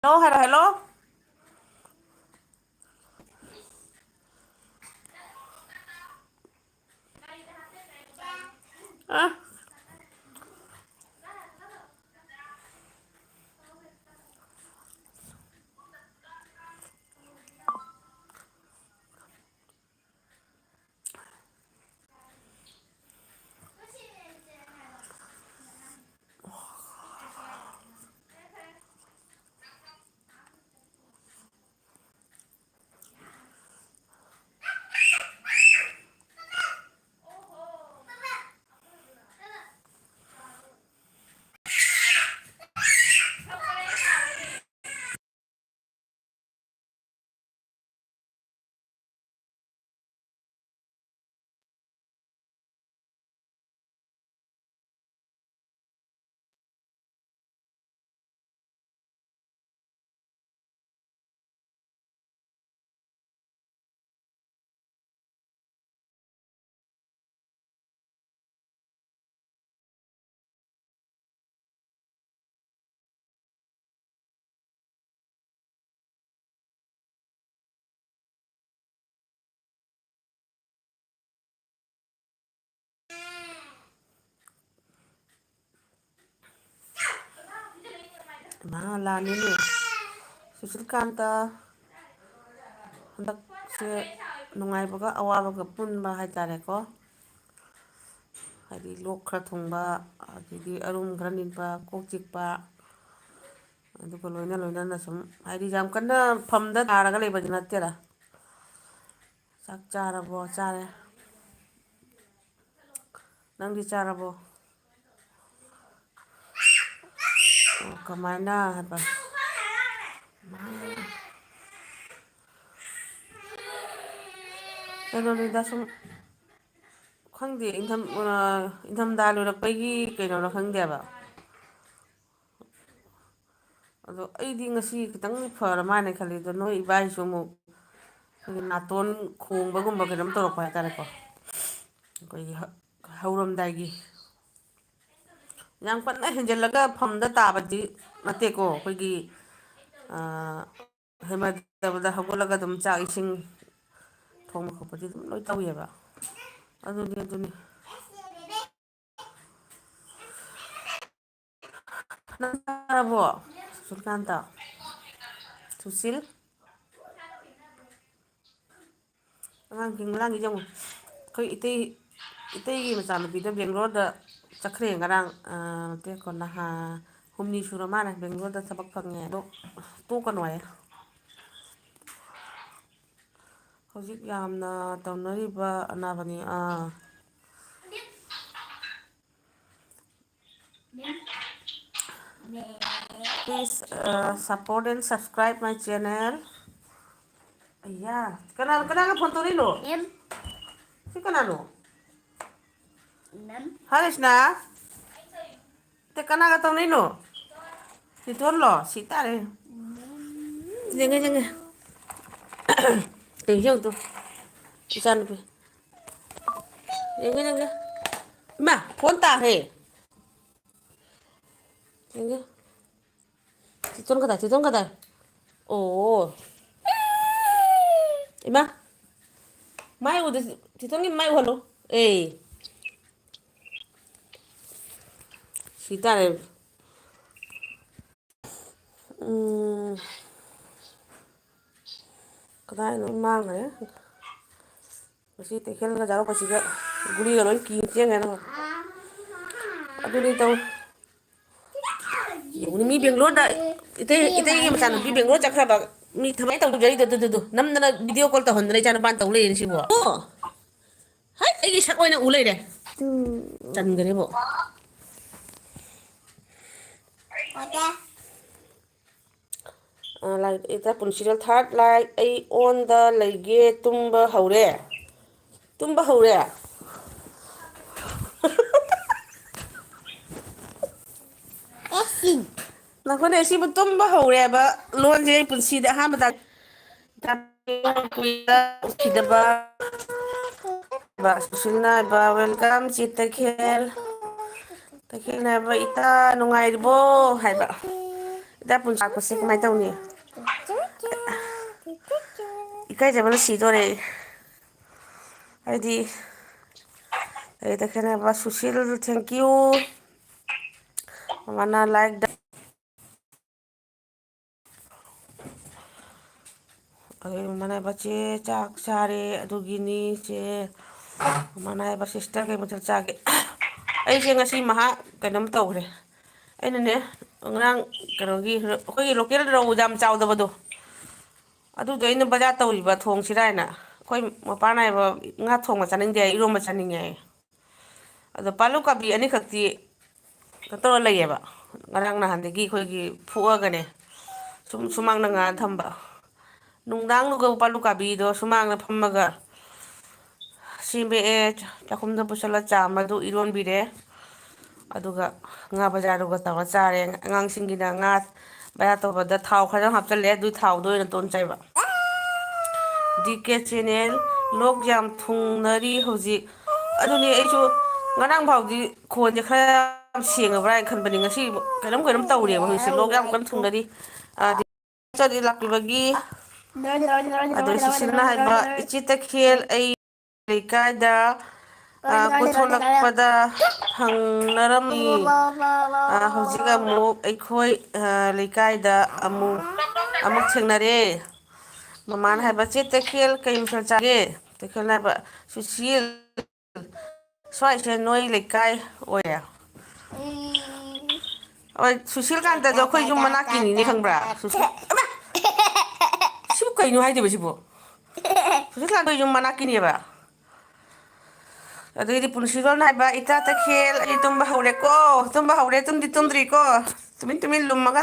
Hello, hello, hello. À, mà là nên nè. Susulkanta ꯍꯟꯗꯛꯁꯦ ꯅꯨꯡꯉꯥꯏꯕꯒ ꯑꯋꯥꯕꯒ ꯄꯨꯟꯕ ꯍꯥꯏꯇꯥꯔꯦꯀꯣ. ꯍꯥꯏꯗꯤ ꯂꯣꯛ ꯈꯔ ꯊꯨꯡꯕ, ꯑꯗꯒꯤ ꯑꯔꯨꯝ ꯈꯔ ꯅꯤꯟꯕ, ꯀꯣꯛ ꯆꯤꯛꯄ, ꯑꯗꯨꯒ ꯂꯣꯏꯅ ꯂꯣꯏꯅꯅ ꯁꯨꯝ ꯍꯥꯏꯗꯤ ꯌꯥꯝ ꯀꯟꯅ ꯐꯝꯗ ꯇꯥꯔꯒ ꯂꯩꯕꯗꯤ ꯅꯠꯇꯦꯗ. ꯆꯥꯛ ꯆꯥꯔꯕꯣ? ꯆꯥꯔꯦ. ꯅꯪꯗꯤ ꯆꯥꯔꯕꯣ? ꯑꯣ, ꯀꯃꯥꯏꯅ ꯍꯥꯏꯕ? ꯀꯩꯅꯣꯅꯤꯗ ꯁꯨꯝ ꯈꯪꯗꯦ, ꯏꯪꯊꯝꯊꯥ ꯂꯣꯏꯔꯛꯄꯒꯤ ꯀꯩꯅꯣꯔ ꯈꯪꯗꯦꯕ. ꯑꯗꯣ ꯑꯩꯗꯤ ꯉꯁꯤ ꯈꯤꯇꯪ ꯐꯔ ꯃꯥꯟꯅꯦ ꯈꯜꯂꯤ. ꯑꯗꯣ ꯅꯣꯏ ꯏꯕꯥꯏꯁꯨ ꯑꯃꯨꯛ ꯑꯩꯈꯣꯏꯒꯤ ꯅꯥꯇꯣꯟ ꯈꯣꯡꯕꯒꯨꯝꯕ ꯀꯩꯅꯣꯝ ꯇꯧꯔꯛꯄ ꯍꯥꯏꯇꯥꯔꯦꯀꯣ. ꯑꯩꯈꯣꯏꯒꯤ ꯍꯧꯔꯝꯗꯥꯏꯒꯤ ꯌꯥꯝ ꯀꯟꯅ ꯍꯦꯟꯖꯜꯂꯒ ꯐꯝꯗ ꯇꯥꯕꯗꯤ ꯅꯠꯇꯦꯀꯣ. ꯑꯩꯈꯣꯏꯒꯤ ꯍꯩꯃꯟꯗꯕꯗ ꯍꯧꯒꯠꯂꯒ ꯑꯗꯨꯝ ꯆꯥꯛ ꯏꯁꯤꯡ ꯊꯣꯡꯕ ꯈꯣꯠꯄꯗꯤ ꯑꯗꯨꯝ ꯂꯣꯏ ꯇꯧꯋꯦꯕ. ꯑꯗꯨꯅꯤ. ꯅꯪ ꯆꯥꯔꯕꯣ ꯁꯨꯁꯤꯜꯀꯥꯟꯇ? ꯁꯨꯁꯤꯜ ꯑꯉꯥꯡꯒꯤ ꯌꯦꯡꯉꯨ ꯑꯩꯈꯣꯏ ꯏꯇꯩꯒꯤ ꯃꯆꯥꯅꯨꯄꯤꯗꯣ ꯕꯦꯡꯒ꯭ꯂꯣꯔꯗ ꯆꯠꯈ꯭ꯔꯦ ꯉꯔꯥꯡ. ꯅꯠꯇꯦꯀꯣ, ꯅꯍꯥꯟ ꯍꯨꯝꯅꯤ ꯁꯨꯔ ꯃꯥꯜꯂꯦ ꯕꯦꯡꯒ꯭ꯂꯣꯔꯗ ꯊꯕꯛ ꯐꯪꯉꯦ. ꯑꯗꯣ ꯇꯣꯛꯀꯅꯨ ꯍꯥꯏꯌꯦ. ꯍꯧꯖꯤꯛ ꯌꯥꯝꯅ ꯇꯧꯅꯔꯤꯕ ꯑꯅꯥꯕꯅꯤ. Please support and subscribe my channel. ꯑꯌꯥ, ꯀꯅꯥꯒ ꯐꯣꯟ ꯇꯧꯔꯛꯏꯅꯣ? ꯁꯤ ꯀꯅꯥꯅꯣ? ꯍꯔꯤꯁꯅꯥ? ꯀꯅꯥꯒ ꯇꯧꯅꯩꯅꯣ? ꯇꯤꯇꯣꯟꯂꯣ? ꯁꯤ ꯇꯥꯔꯦ. ꯌꯦꯡꯉꯦ. ꯌꯦꯡꯉꯨ ꯇꯨ ꯏꯆꯥꯅꯨꯄꯤ. ꯌꯦꯡꯉꯦ. ꯏꯃꯥ ꯐꯣꯟ ꯇꯥꯈ꯭ꯔꯦ. ꯌꯦꯡꯒꯦ. ꯇꯤꯇꯣꯟ ꯀꯗꯥꯏ? ꯑꯣ. ꯏꯃꯥ ꯃꯥꯏ ꯎꯗꯦ. ꯇꯤꯇꯣꯟꯒꯤ ꯃꯥꯏ ꯎꯍꯜꯂꯨ. ꯁꯤ ꯇꯥꯔꯦ. ꯀꯗꯥꯏꯅꯣ ꯃꯥꯡꯈ꯭ꯔꯦ. ꯉꯁꯤ ꯇꯩꯊꯦꯜ ꯌꯥꯎꯔꯛꯄꯁꯤꯗ ꯒꯨꯂꯤꯒ ꯂꯣꯏ ꯀꯤ ꯆꯦꯟꯈ꯭ꯔꯦ. ꯑꯗꯨꯅꯤ ꯇꯧ. ꯃꯤ ꯕꯦꯡꯒ꯭ꯂꯣꯔꯗ ꯏꯇꯩꯒꯤ ꯃꯆꯥꯅꯨꯄꯤ ꯕꯦꯡꯒ꯭ꯂꯣꯔ ꯆꯠꯈ꯭ꯔꯕ. ꯃꯤ ꯊꯃꯥꯏꯅ ꯇꯧꯖꯔꯤꯗꯣ ꯑꯗꯨꯗꯨ ꯅꯝꯗꯅ ꯚꯤꯗꯤꯑꯣ ꯀꯣꯜ ꯇꯧꯍꯟꯗꯅ ꯏꯆꯥ ꯅꯨꯄꯥꯅ ꯇꯧ ꯂꯩꯔꯦꯅꯦ ꯁꯤꯕꯣ. ꯍꯩ ꯑꯩꯒꯤ ꯁꯛ ꯑꯣꯏꯅ ꯎ ꯂꯩꯔꯦ. ꯆꯟꯈꯔꯦꯕꯣ. ꯂꯥꯏꯔꯤꯛ ꯄꯨꯟꯁꯤꯔꯦꯜ ꯊꯥꯔꯠ ꯂꯥꯏꯠ ꯑꯩ ꯑꯣꯟꯗ ꯂꯩꯒꯦ ꯇꯨꯝꯕ ꯍꯧꯔꯦ. ꯇꯨꯝꯕ ꯍꯧꯔꯦ. ꯅꯈꯣꯅꯦ ꯁꯤꯕꯨ ꯇꯨꯝꯕ ꯍꯧꯔꯦꯕ ꯂꯣꯟꯁꯦ ꯑꯩ ꯄꯨꯟꯁꯤꯗ ꯑꯍꯥꯟꯕ ꯎꯈꯤꯗꯕ. ꯁꯨꯁꯤꯜꯅ ꯍꯥꯏꯕ ꯋꯦꯜꯀꯝ ꯆꯤꯠꯇꯈꯦꯜ. ꯇꯈꯦꯜꯅ ꯍꯥꯏꯕ ꯏꯇꯥ ꯅꯨꯡꯉꯥꯏꯔꯤꯕꯣ ꯍꯥꯏꯕ. ꯏꯇꯥ ꯄꯨꯟꯁꯤ ꯂꯥꯛꯄꯁꯦ ꯀꯃꯥꯏꯅ ꯇꯧꯅꯤ ꯏꯀꯥꯏꯖꯕꯅ ꯁꯤꯗꯣꯔꯦ ꯍꯥꯏꯗꯤ ꯑꯩꯗ ꯈꯦꯅꯕ ꯁꯨꯁꯤꯜ ꯊꯦꯡꯀ꯭ꯌꯨ ꯃꯃꯥꯅ ꯂꯥꯏꯛ ꯑꯗꯨ ꯃꯅꯥꯏꯕ ꯆꯦ ꯆꯥꯛ ꯆꯥꯔꯦ ꯑꯗꯨꯒꯤꯅꯤ ꯆꯦ ꯃꯅꯥꯏꯕ ꯁꯤꯁꯇꯔ ꯀꯩ ꯃꯊꯦꯜ ꯆꯥꯒꯦ ꯑꯩꯁꯦ ꯉꯁꯤ ꯀꯩꯅꯣꯝ ꯇꯧꯈ꯭ꯔꯦ ꯑꯩꯅꯅꯦ ꯉꯔꯥꯡ ꯀꯩꯅꯣꯒꯤ ꯑꯩꯈꯣꯏꯒꯤ ꯂꯣꯀꯦꯜ ꯔꯧ ꯌꯥꯝ ꯆꯥꯎꯗꯕꯗꯣ ꯑꯗꯨꯗꯣ ꯑꯩꯅ ꯕꯖꯥꯔ ꯇꯧꯔꯤꯕ ꯊꯣꯡꯁꯤꯔ ꯍꯥꯏꯅ ꯑꯩꯈꯣꯏ ꯃꯄꯥꯟ ꯅꯥꯏꯕ ꯉꯥ ꯊꯣꯡꯕ ꯆꯥꯅꯤꯡꯗꯦ ꯏꯔꯣꯝꯕ ꯆꯥꯅꯤꯡꯉꯦ ꯑꯗꯣ ꯄꯥꯂꯨ ꯀꯥꯕꯤ ꯑꯅꯤꯈꯛꯇꯤ ꯀꯩꯅꯣ ꯇꯧꯔ ꯂꯩꯌꯦꯕ ꯉꯔꯥꯡ ꯅꯍꯥꯟꯗꯒꯤ ꯑꯩꯈꯣꯏꯒꯤ ꯐꯨꯑꯒꯅꯦ ꯁꯨꯝ ꯁꯨꯃꯥꯡꯗ ꯉꯥ ꯊꯝꯕ ꯅꯨꯡꯗꯥꯡꯗꯨꯒ ꯄꯥꯂꯨ ꯀꯥꯕꯤꯗꯣ ꯁꯨꯃꯥꯡꯗ ꯐꯝꯃꯒ ꯁꯦꯝꯕꯦꯛꯑꯦ ꯆꯥꯛꯈꯨꯝꯗ ꯄꯨꯁꯜꯂ ꯆꯥꯝꯃꯗꯨ ꯏꯔꯣꯟꯕꯤꯔꯦ ꯑꯗꯨꯒ ꯉꯥ ꯕꯖꯥꯔꯗꯨꯒ ꯇꯧꯔ ꯆꯥꯔꯦ ꯑꯉꯥꯡꯁꯤꯡꯒꯤꯅ ꯉꯥ ꯕꯖꯥꯔ ꯇꯧꯕꯗ ꯊꯥꯎ ꯈꯔ ꯍꯥꯞꯆꯤꯜꯂꯦ ꯑꯗꯨꯏ ꯊꯥꯎꯗꯣ ꯑꯣꯏꯅ ꯇꯣꯟ ꯆꯥꯏꯕ ꯗꯤ ꯀꯦ ꯆꯦꯅꯦꯜ ꯂꯣꯛ ꯌꯥꯝ ꯊꯨꯡꯅꯔꯤ ꯍꯧꯖꯤꯛ ꯑꯗꯨꯅꯤ ꯑꯩꯁꯨ ꯉꯔꯥꯡ ꯐꯥꯎꯗꯤ ꯈꯣꯟꯁꯦ ꯈꯔ ꯌꯥꯝ ꯁꯦꯡꯉꯕ꯭ꯔꯥ ꯍꯥꯏꯅ ꯈꯟꯕꯅꯤ ꯉꯁꯤ ꯀꯩꯅꯣꯝ ꯇꯧꯔꯦꯕ ꯍꯧꯖꯤꯛꯁꯦ ꯂꯣꯛ ꯌꯥꯝ ꯀꯟꯅ ꯊꯨꯡꯅꯔꯤ ꯂꯥꯛꯄꯤꯕꯒꯤ ꯑꯗꯣ ꯁꯨꯁꯤꯜꯅ ꯍꯥꯏꯕ ꯏꯆꯦ ꯇꯈꯦꯜ ꯑꯩ ꯂꯩꯀꯥꯏꯗ ꯄꯨꯊꯣꯂꯛꯄꯗ ꯐꯪꯅꯔꯝꯃꯤ ꯍꯧꯖꯤꯛ ꯑꯃꯨꯛ ꯑꯩꯈꯣꯏ ꯂꯩꯀꯥꯏꯗ ꯑꯃꯨꯛ ꯊꯦꯡꯅꯔꯦ ꯃꯃꯥꯅ ꯍꯥꯏꯕ ꯆꯦ ꯇꯈꯦꯜ ꯀꯩ ꯃꯊꯦꯜ ꯆꯥꯒꯦ ꯇꯈꯦꯜꯅ ꯍꯥꯏꯕ ꯁꯨꯁꯤꯜ ꯁ꯭ꯋꯥꯏꯁꯦ ꯅꯣꯏ ꯂꯩꯀꯥꯏ ꯑꯣꯏꯔꯦ ꯍꯣꯏ ꯁꯨꯁꯤꯜꯀꯥꯟꯇꯗꯣ ꯑꯩꯈꯣꯏ ꯌꯨꯝ ꯃꯅꯥꯛꯀꯤꯅꯤꯅꯦ ꯈꯪꯕ꯭ꯔꯥ ꯁꯤꯕꯨ ꯀꯩꯅꯣ ꯍꯥꯏꯗꯣꯏꯕ ꯁꯤꯕꯣ ꯁꯨꯁꯤꯜꯀꯥꯟꯇ ꯌꯨꯝ ꯃꯅꯥꯛꯀꯤꯅꯦꯕ ꯑꯗꯨꯗꯒꯤꯗꯤ ꯄꯨꯟꯁꯤꯔꯣꯜ ꯍꯥꯏꯕ ꯏꯇꯥ ꯇꯈꯦꯜ ꯑꯩ ꯇꯨꯝꯕ ꯍꯧꯔꯦꯀꯣ ꯇꯨꯝꯕ ꯍꯧꯔꯦ ꯇꯨꯝꯗꯤ ꯇꯨꯝꯗ꯭ꯔꯤꯀꯣ ꯇꯨꯃꯤꯟ ꯇꯨꯃꯤꯟ ꯂꯨꯝꯃꯒ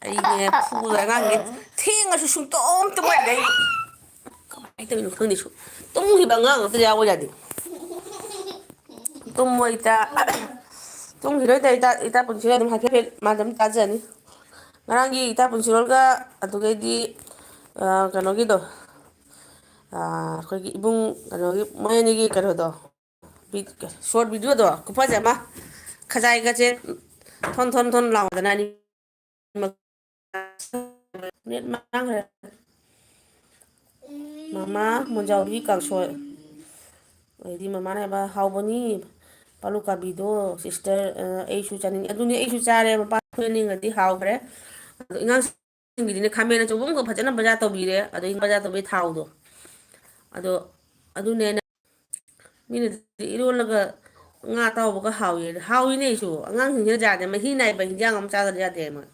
ꯑꯩꯅꯦ ꯐꯨꯗꯣꯏ ꯑꯉꯥꯡꯁꯦ ꯊꯦꯡꯉꯁꯨ ꯁꯨꯡꯇꯨꯝ ꯇꯨꯝꯃꯨ ꯌꯥꯗꯦ ꯑꯩ ꯀꯃꯥꯏꯅ ꯇꯧꯔꯤꯅꯣ ꯈꯪꯗꯦ ꯇꯨꯝꯈꯤꯕ ꯑꯉꯥꯡ ꯑꯝꯇ ꯌꯥꯎꯕ ꯌꯥꯗꯦ ꯇꯨꯝꯃꯣ ꯏꯇꯥ ꯇꯨꯝꯈꯤꯔꯣꯏꯗ ꯏꯇꯥ ꯄꯨꯟꯁꯤꯔꯣꯜ ꯑꯗꯨꯝ ꯍꯥꯏꯐꯦꯠ ꯃꯥ ꯑꯗꯨꯝ ꯇꯥꯖꯅꯤ ꯉꯔꯥꯡꯒꯤ ꯏꯇꯥ ꯄꯨꯟꯁꯤꯔꯣꯜꯒ ꯑꯗꯨꯗꯩꯗꯤ ꯀꯩꯅꯣꯒꯤꯗꯣ ꯑꯩꯈꯣꯏꯒꯤ ꯏꯕꯨꯡ ꯀꯩꯅꯣꯒꯤ ꯃꯣꯏ ꯑꯅꯤꯒꯤ ꯀꯩꯅꯣꯗꯣ ꯁꯣꯔꯠ ꯚꯤꯗꯤꯑꯣꯗꯣ ꯈꯨꯐꯖ ꯑꯃ ꯈꯖꯥꯏꯒꯁꯦ ꯊꯣꯟ ꯊꯣꯟ ꯊꯣꯟ ꯂꯥꯎꯗꯅ ꯅꯦꯠ ꯃꯥꯡꯈ꯭ꯔꯦ ꯃꯃꯥ ꯃꯣꯟꯖꯥꯎꯕꯤ ꯀꯥꯡꯁꯣꯏ ꯑꯗꯩꯗꯤ ꯃꯃꯥꯅ ꯍꯥꯏꯕ ꯍꯥꯎꯕꯅꯤ ꯄꯥꯂꯨ ꯀꯥꯕꯤꯗꯣ ꯁꯤꯁꯇꯔ ꯑꯩꯁꯨ ꯆꯥꯅꯤꯡꯉꯤ ꯑꯗꯨꯅꯤ ꯑꯩꯁꯨ ꯆꯥꯔꯦ ꯃꯄꯥ ꯈꯣꯏꯅꯤꯡꯉꯗꯤ ꯍꯥꯎꯈ꯭ꯔꯦ ꯑꯗꯣ ꯑꯉꯥꯡꯁꯤꯡꯒꯤꯗꯤꯅꯦ ꯈꯥꯃꯦꯟ ꯑꯆꯧꯕ ꯑꯃꯈꯛ ꯐꯖꯅ ꯕꯖꯥꯔ ꯇꯧꯕꯤꯔꯦ ꯑꯗꯩ ꯕꯖꯥꯔ ꯇꯧꯕꯒꯤ ꯊꯥꯎꯗꯣ ꯑꯗꯣ ꯑꯗꯨꯅꯦ ꯑꯩꯅ ꯃꯤꯅꯗꯤ ꯏꯔꯣꯜꯂꯒ ꯉꯥ ꯑꯇꯥꯎꯕꯒ ꯍꯥꯎꯏ ꯍꯥꯎꯏꯅꯦ ꯑꯩꯁꯨ ꯑꯉꯥꯡꯁꯤꯡꯁꯤꯅ ꯌꯥꯗꯦ ꯃꯍꯤ ꯅꯥꯏꯕ ꯍꯤꯟꯖꯥꯡ ꯑꯃ ꯆꯥꯗ꯭ꯔꯗꯤ ꯌꯥꯗꯦ ꯃꯣꯏ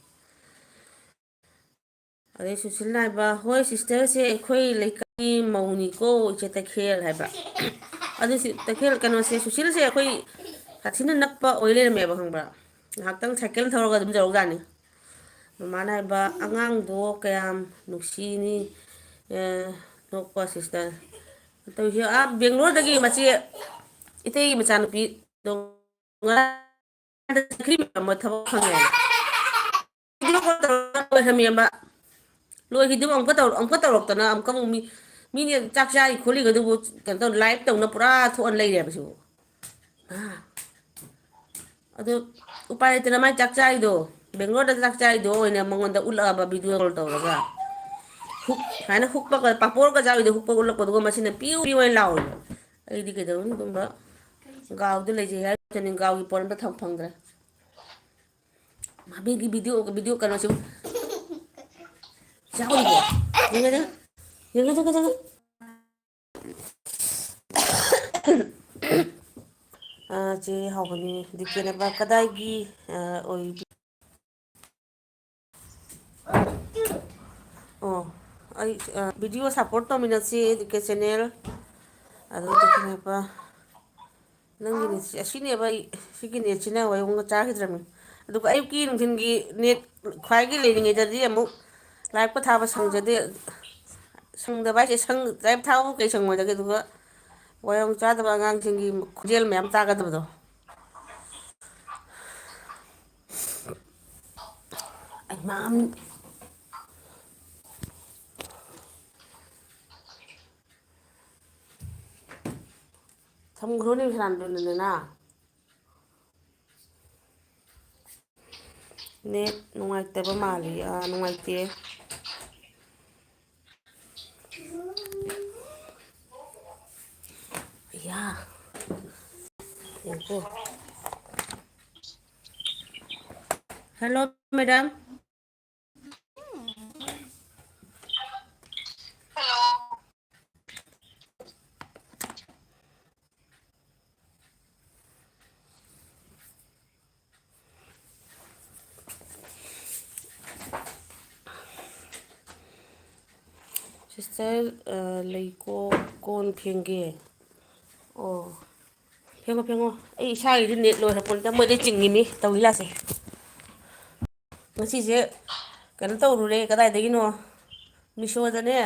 ꯑꯗꯩ ꯁꯨꯁꯤꯜꯅ ꯍꯥꯏꯕ ꯍꯣꯏ ꯁꯤꯁꯇꯔꯁꯦ ꯑꯩꯈꯣꯏ ꯂꯩꯀꯥꯏꯒꯤ ꯃꯧꯅꯤꯀꯣ ꯏꯆꯦ ꯇꯈꯦꯜ ꯍꯥꯏꯕ ꯑꯗꯨ ꯇꯈꯦꯜ ꯀꯩꯅꯣꯁꯦ ꯁꯨꯁꯤꯜꯁꯦ ꯑꯩꯈꯣꯏ ꯁꯥꯊꯤꯅ ꯅꯛꯄ ꯑꯣꯏ ꯂꯩꯔꯝꯃꯦꯕ ꯈꯪꯕ꯭ꯔꯥ ꯉꯥꯏꯍꯥꯛꯇꯪ ꯁꯥꯏꯀꯜ ꯊꯧꯔꯒ ꯑꯗꯨꯝ ꯌꯧꯔꯧꯖꯥꯠꯅꯤ ꯃꯃꯥꯅ ꯍꯥꯏꯕ ꯑꯉꯥꯡꯗꯣ ꯀꯌꯥꯝ ꯅꯨꯡꯁꯤꯅꯤ ꯅꯣꯛꯄ ꯁꯤꯁꯇꯔ ꯇꯧꯁꯦ ꯕꯦꯡꯒ꯭ꯂꯣꯔꯗꯒꯤ ꯃꯆꯦ ꯏꯇꯩꯒꯤ ꯃꯆꯥꯅꯨꯄꯤꯗꯣ ꯊꯕꯛ ꯐꯪꯉꯦ ꯂꯣꯏꯍꯟꯃꯤꯕ ꯂꯣꯏꯈꯤꯗꯕ ꯑꯃꯨꯛꯀ ꯇꯧꯔꯛꯇꯅ ꯑꯃꯨꯛꯀ ꯑꯃꯨꯛ ꯃꯤꯅꯦ ꯆꯥꯛ ꯆꯥꯔꯤ ꯈꯣꯠꯂꯤꯒꯗꯨꯕꯨ ꯀꯩꯅꯣ ꯇꯧ ꯂꯥꯏꯚ ꯇꯧꯅ ꯄꯨꯔꯥ ꯊꯣꯛꯑ ꯂꯩꯔꯦꯕ ꯁꯤꯕꯨ ꯑꯗꯨ ꯎꯄꯥꯏ ꯂꯩꯇꯅ ꯃꯥꯏ ꯆꯥꯛ ꯆꯥꯔꯤꯗꯣ ꯕꯦꯡꯒ꯭ꯂꯣꯔꯗ ꯆꯥꯛ ꯆꯥꯔꯤꯗꯣ ꯑꯣꯏꯅ ꯃꯉꯣꯟꯗ ꯎꯠꯂꯛꯑꯕ ꯚꯤꯗꯤꯑꯣ ꯀꯣꯜ ꯇꯧꯔꯒ ꯁꯨꯃꯥꯏꯅ ꯍꯨꯛꯄꯒ ꯄꯥꯄꯣꯔꯒ ꯆꯥꯔꯤꯗꯣ ꯍꯨꯛꯄ ꯎꯠꯂꯛꯄꯗꯨꯒ ꯃꯁꯤꯅ ꯄꯤꯌꯨ ꯄꯤꯌꯨ ꯍꯥꯏꯅ ꯂꯥꯎꯏꯕ ꯑꯩꯗꯤ ꯀꯩꯗꯧꯅꯤ ꯑꯗꯨꯝꯕ ꯒꯥꯎꯗ ꯂꯩꯖꯩ ꯍꯥꯏꯔꯅꯤ ꯒꯥꯎꯒꯤ ꯄꯣꯠ ꯑꯝꯇ ꯐꯪꯗ꯭ꯔꯦ ꯃꯤꯒꯤ ꯚꯤꯗꯤꯑꯣ ꯀꯩꯅꯣꯁꯤ ꯆꯦ ꯍꯥꯎꯕꯅꯤ ꯗꯤꯀꯦꯅꯕ ꯀꯗꯥꯏꯒꯤ ꯑꯣꯏꯕꯤ ꯑꯣ ꯑꯩ ꯚꯤꯗꯤꯑꯣ ꯁꯞꯄꯣꯔꯠ ꯇꯧꯃꯤꯟꯅꯁꯤ ꯗꯤ ꯀꯦ ꯆꯦꯅꯦꯜ ꯑꯗꯨꯅꯦꯕ ꯅꯪꯒꯤ ꯅꯦꯠꯁꯤ ꯑꯁꯤꯅꯦꯕ ꯑꯩ ꯁꯤꯒꯤ ꯅꯦꯠꯁꯤꯅ ꯋꯥꯏꯑꯣꯡꯒ ꯆꯥꯈꯤꯗ꯭ꯔꯕꯅꯤ ꯑꯗꯨꯒ ꯑꯌꯨꯛꯀꯤ ꯅꯨꯡꯊꯤꯟꯒꯤ ꯅꯦꯠ ꯈ꯭ꯋꯥꯏꯒꯤ ꯂꯩꯔꯤꯉꯩꯗꯗꯤ ꯑꯃꯨꯛ ꯂꯥꯏꯔꯤꯛ ꯄꯊꯥꯕ ꯁꯪꯖꯗꯦ ꯁꯪꯗꯕ ꯍꯥꯏꯁꯦ ꯂꯥꯏꯔꯤꯛ ꯊꯥꯕꯕꯨ ꯀꯩ ꯁꯪꯉꯣꯏꯗꯒꯦ ꯑꯗꯨꯒ ꯋꯥꯌꯣꯡ ꯆꯥꯗꯕ ꯑꯉꯥꯡꯁꯤꯡꯒꯤ ꯈꯣꯟꯖꯦꯜ ꯃꯌꯥꯝ ꯇꯥꯒꯗꯕꯗꯣ ꯊꯝꯈ꯭ꯔꯣꯅꯦ ꯁꯥꯟꯅꯗꯅ ꯅꯦꯠ ꯅꯨꯡꯉꯥꯏꯇꯕ ꯃꯥꯜꯂꯤ ꯅꯨꯡꯉꯥꯏꯇꯦ ꯌꯥ ꯌꯦꯡꯀꯣ ꯍꯦꯜꯂꯣ ꯃꯦꯗꯥꯝ ꯁꯤꯁꯇꯔ ꯂꯩꯀꯣ ꯀꯣꯟ ꯐꯦꯡꯒꯦ ꯑꯣ ꯐꯦꯡꯉꯣ ꯐꯦꯡꯉꯣ ꯑꯩ ꯏꯁꯥꯒꯤꯗꯤ ꯅꯦꯠ ꯂꯣꯏꯔꯛꯄꯅꯤꯗ ꯃꯣꯏꯗꯩ ꯆꯤꯡꯉꯤꯅꯤ ꯇꯧ ꯂꯤꯂꯥꯁꯦ ꯉꯁꯤꯁꯦ ꯀꯩꯅꯣ ꯇꯧꯔꯨꯔꯦ ꯀꯗꯥꯏꯗꯒꯤꯅꯣ ꯃꯤꯁꯣꯗꯅꯦ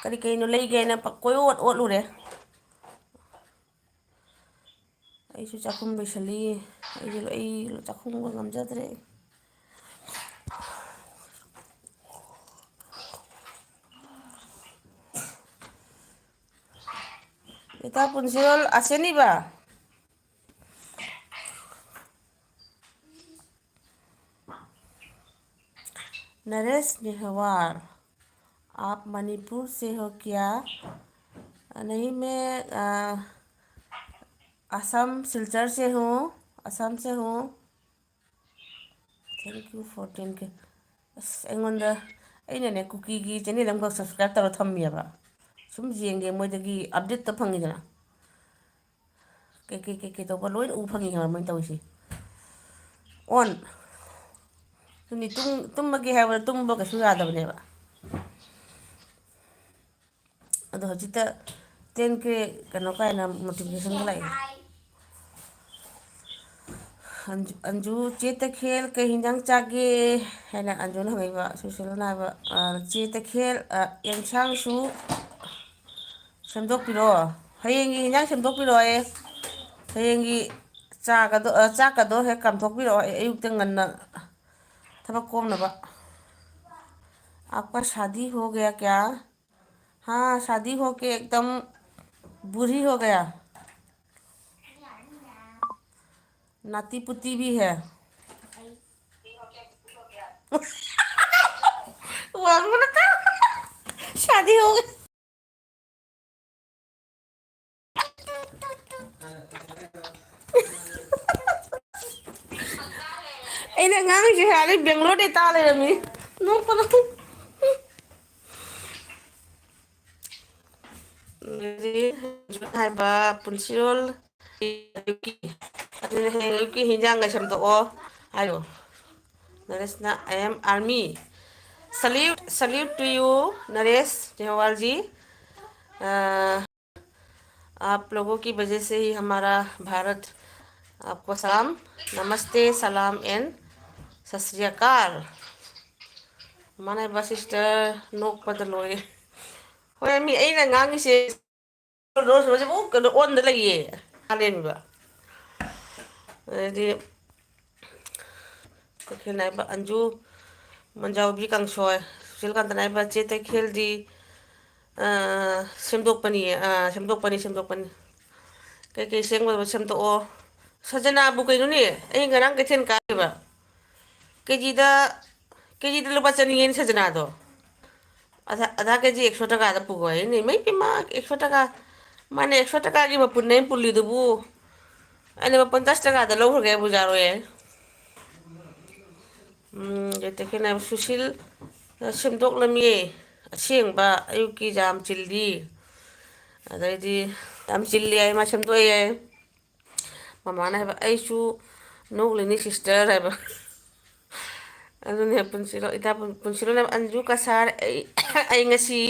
ꯀꯔꯤ ꯀꯔꯤꯅꯣ ꯂꯩꯒꯦꯅ ꯀꯣꯏ ꯑꯣꯠꯂꯨꯔꯦ ꯑꯩꯁꯨ ꯆꯥꯛꯈꯨꯝ ꯂꯣꯏꯁꯜꯂꯤ ꯑꯩ ꯆꯥꯛꯈꯨꯝꯒ ꯉꯝꯖꯗ꯭ꯔꯦ ꯏꯇꯥ ꯄꯨꯟꯁꯤꯔꯣꯜ ꯑꯁꯦꯅꯤꯕ नरेश नेहवार आप मणिपुर से हो क्या नहीं मैं असम सिलचर से हूँ असम से हूँ थैंक यू फॉर 10K ꯑꯁ ꯑꯩꯉꯣꯟꯗ ꯑꯩꯅꯅꯦ ꯀꯨꯀꯤꯒꯤ ꯆꯦꯅꯦꯜ ꯑꯃꯈꯛ ꯁꯕꯁꯀ꯭ꯔꯥꯏꯞ ꯇꯧꯔ ꯊꯝꯃꯦꯕ ꯁꯨꯝ ꯌꯦꯡꯒꯦ ꯃꯣꯏꯗꯒꯤ ꯑꯞꯗꯦꯠꯇ ꯐꯪꯉꯤꯗꯅ ꯀꯩꯀꯩ ꯇꯧꯕ ꯂꯣꯏꯅ ꯎꯕ ꯐꯪꯉꯤ ꯈꯕ ꯃꯣꯏꯅ ꯇꯧꯔꯤꯁꯤ ꯑꯣꯟ ꯑꯗꯨꯅꯤ ꯇꯨꯝꯃꯒꯦ ꯍꯥꯏꯕꯗ ꯇꯨꯝꯕ ꯀꯩꯁꯨ ꯌꯥꯗꯕꯅꯦꯕ ꯑꯗꯣ ꯍꯧꯖꯤꯛꯇ 10K ꯀꯩꯅꯣ ꯀꯥꯏꯅ ꯅꯣꯇꯤꯐꯤꯀꯦꯁꯟꯒ ꯂꯥꯛꯑꯦ ꯑꯟꯖꯨ ꯆꯦ ꯇꯈꯦꯜ ꯀꯩ ꯍꯤꯟꯖꯥꯡ ꯆꯥꯒꯦ ꯍꯥꯏꯅ ꯑꯟꯖꯨꯅ ꯍꯪꯉꯛꯏꯕ ꯁꯨꯁꯤꯜꯅ ꯍꯥꯏꯕ ꯆꯦ ꯇꯈꯦꯜ ꯑꯦꯟꯁꯥꯡꯁꯨ ꯁꯦꯝꯗꯣꯛꯄꯤꯔꯛꯑꯣ ꯍꯌꯦꯡꯒꯤ ꯌꯦꯟꯖꯥꯡ ꯁꯦꯝꯗꯣꯛꯄꯤꯔꯛꯑꯣ ꯍꯌꯦꯡꯒꯤ ꯆꯥꯛꯀꯗꯣ ꯍꯦꯛ ꯀꯥꯝꯊꯣꯛꯄꯤꯔꯛꯑꯣ ꯑꯩ ꯑꯌꯨꯛꯇ ꯉꯟꯅ ꯊꯕꯛ ꯀꯣꯝꯅꯕ आपका शादी हो गया क्या हाँ शादी होके एकदम बूढ़ी हो गया नाती पुती भी है शादी हो गई ꯑꯩꯅ ꯉꯥꯡꯉꯤꯁꯦ ꯍꯥꯏꯔꯗꯤ ꯕꯦꯡꯒ꯭ꯂꯣꯔꯗꯩ ꯇꯥ ꯂꯩꯔꯝꯃꯤ ꯅꯣꯛꯄꯗ ꯍꯥꯏꯕ ꯄꯨꯟꯁꯤꯔꯣꯜ ꯑꯗꯨꯅ ꯍꯌꯦꯡ ꯑꯌꯨꯛꯀꯤ ꯍꯤꯟꯖꯥꯡꯒ ꯁꯦꯝꯗꯣꯛꯑꯣ ꯍꯥꯏꯌꯣ नरेशना I am army salute to you Naresh Nehwal ji आप लोगों की वजह से ही हमारा भारत आपको सलाम नमस्ते सलाम एंड सत श्री अकाल ꯃꯥꯟꯅꯕ ꯁꯤꯁꯇꯔ ꯅꯣꯛꯄꯗ ꯂꯣꯏꯔꯦ ꯍꯣꯏ ꯃꯤ ꯑꯩꯅ ꯉꯥꯡꯉꯤꯁꯦ ꯍꯧꯖꯤꯛꯐꯥꯎ ꯀꯩꯅꯣ ꯑꯣꯟꯗ ꯂꯩꯌꯦ ꯍꯥꯂꯦꯟꯕ ꯑꯗꯩꯗꯤ ꯇꯈꯦꯜ ꯍꯥꯏꯕ ꯑꯟꯖꯨ ꯃꯟꯖꯥꯎꯕꯤ ꯀꯥꯡꯁꯣꯏ ꯁꯨꯁꯤꯜꯀꯥꯟꯇꯅ ꯍꯥꯏꯕ ꯆꯦ ꯇꯈꯦꯜꯗꯤ ꯁꯦꯝꯗꯣꯛꯄꯅꯤ ꯁꯦꯝꯗꯣꯛꯄꯅꯤ ꯀꯩꯀꯩ ꯁꯦꯝꯒꯗꯕ ꯁꯦꯝꯗꯣꯛꯑꯣ ꯁꯖꯅꯥꯕꯨ ꯀꯩꯅꯣꯅꯦ ꯑꯩ ꯉꯔꯥꯡ ꯀꯩꯊꯦꯜ ꯀꯥꯏꯕ ꯀꯦꯖꯤꯗ ꯂꯨꯄꯥ ꯆꯅꯤꯌꯦꯅꯤ ꯁꯖꯅꯥꯗꯣ ꯑꯙꯥ ꯀꯦꯖꯤ 100 ꯇꯀꯥꯗ ꯄꯨꯈꯣ ꯏꯅꯦ ꯏꯃꯩ ꯄꯦꯝꯃ 100 ꯇꯀꯥ ꯃꯥꯅꯦ 100 ꯇꯀꯥꯒꯤ ꯃꯄꯨꯟꯅ ꯑꯩꯅ ꯄꯨꯜꯂꯤꯗꯨꯕꯨ ꯑꯩꯅ ꯃꯄꯨꯟ 10 ꯇꯀꯥꯗ ꯂꯧꯈ꯭ꯔꯒꯦ ꯕꯨꯖꯥꯔꯣꯏ ꯇꯈꯦꯜ ꯍꯥꯏꯕ ꯁꯨꯁꯤꯜ ꯁꯦꯝꯗꯣꯛꯂꯝꯃꯤ ꯑꯁꯦꯡꯕ ꯑꯌꯨꯛꯀꯤ ꯌꯥꯝ ꯆꯤꯜꯂꯤ ꯑꯗꯩꯗꯤ ꯌꯥꯝ ꯆꯤꯜꯂꯤ ꯍꯥꯏ ꯃꯥ ꯁꯦꯝꯗꯣꯛꯑꯦ ꯍꯥꯏ ꯃꯃꯥꯅ ꯍꯥꯏꯕ ꯑꯩꯁꯨ ꯅꯣꯛꯂꯤꯅꯤ ꯁꯤꯁꯇꯔ ꯍꯥꯏꯕ ꯑꯗꯨꯅꯦ ꯄꯨꯟꯁꯤꯔꯣ ꯏꯇꯥ ꯄꯨꯟꯁꯤꯔꯣ ꯑꯟꯖꯨ ꯀꯁꯥꯔ ꯑꯩ ꯉꯁꯤ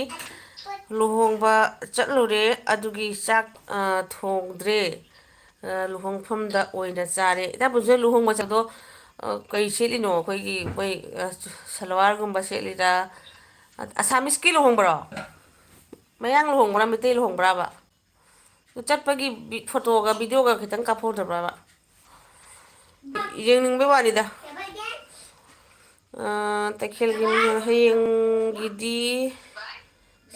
ꯂꯨꯍꯣꯡꯕ ꯆꯠꯂꯨꯔꯦ ꯑꯗꯨꯒꯤ ꯆꯥꯛ ꯊꯣꯡꯗ꯭ꯔꯦ ꯂꯨꯍꯣꯡꯐꯝꯗ ꯑꯣꯏꯅ ꯆꯥꯔꯦ ꯏꯇꯥ ꯄꯨꯟꯁꯤꯔꯣ ꯂꯨꯍꯣꯡꯕ ꯆꯠꯄꯗꯣ ꯀꯩ ꯁꯦꯠꯂꯤꯅꯣ ꯑꯩꯈꯣꯏꯒꯤ ꯃꯣꯏ ꯁꯜꯋꯥꯔꯒꯨꯝꯕ ꯁꯦꯠꯂꯤꯔꯥ ꯑꯁꯥꯃꯤꯁꯀꯤ ꯂꯨꯍꯣꯡꯕ꯭ꯔꯣ ꯃꯌꯥꯡ ꯂꯨꯍꯣꯡꯕ꯭ꯔꯥ ꯃꯩꯇꯩ ꯂꯨꯍꯣꯡꯕ꯭ꯔꯥꯕ ꯆꯠꯄꯒꯤ ꯐꯣꯇꯣꯒ ꯚꯤꯗꯤꯑꯣꯒ ꯈꯤꯇꯪ ꯀꯥꯞꯍꯧꯗꯕ꯭ꯔꯕ ꯌꯦꯡꯅꯤꯡꯕꯩ ꯋꯥꯅꯤꯗ ꯇꯈꯦꯜꯒꯤ ꯍꯌꯦꯡꯒꯤꯗꯤ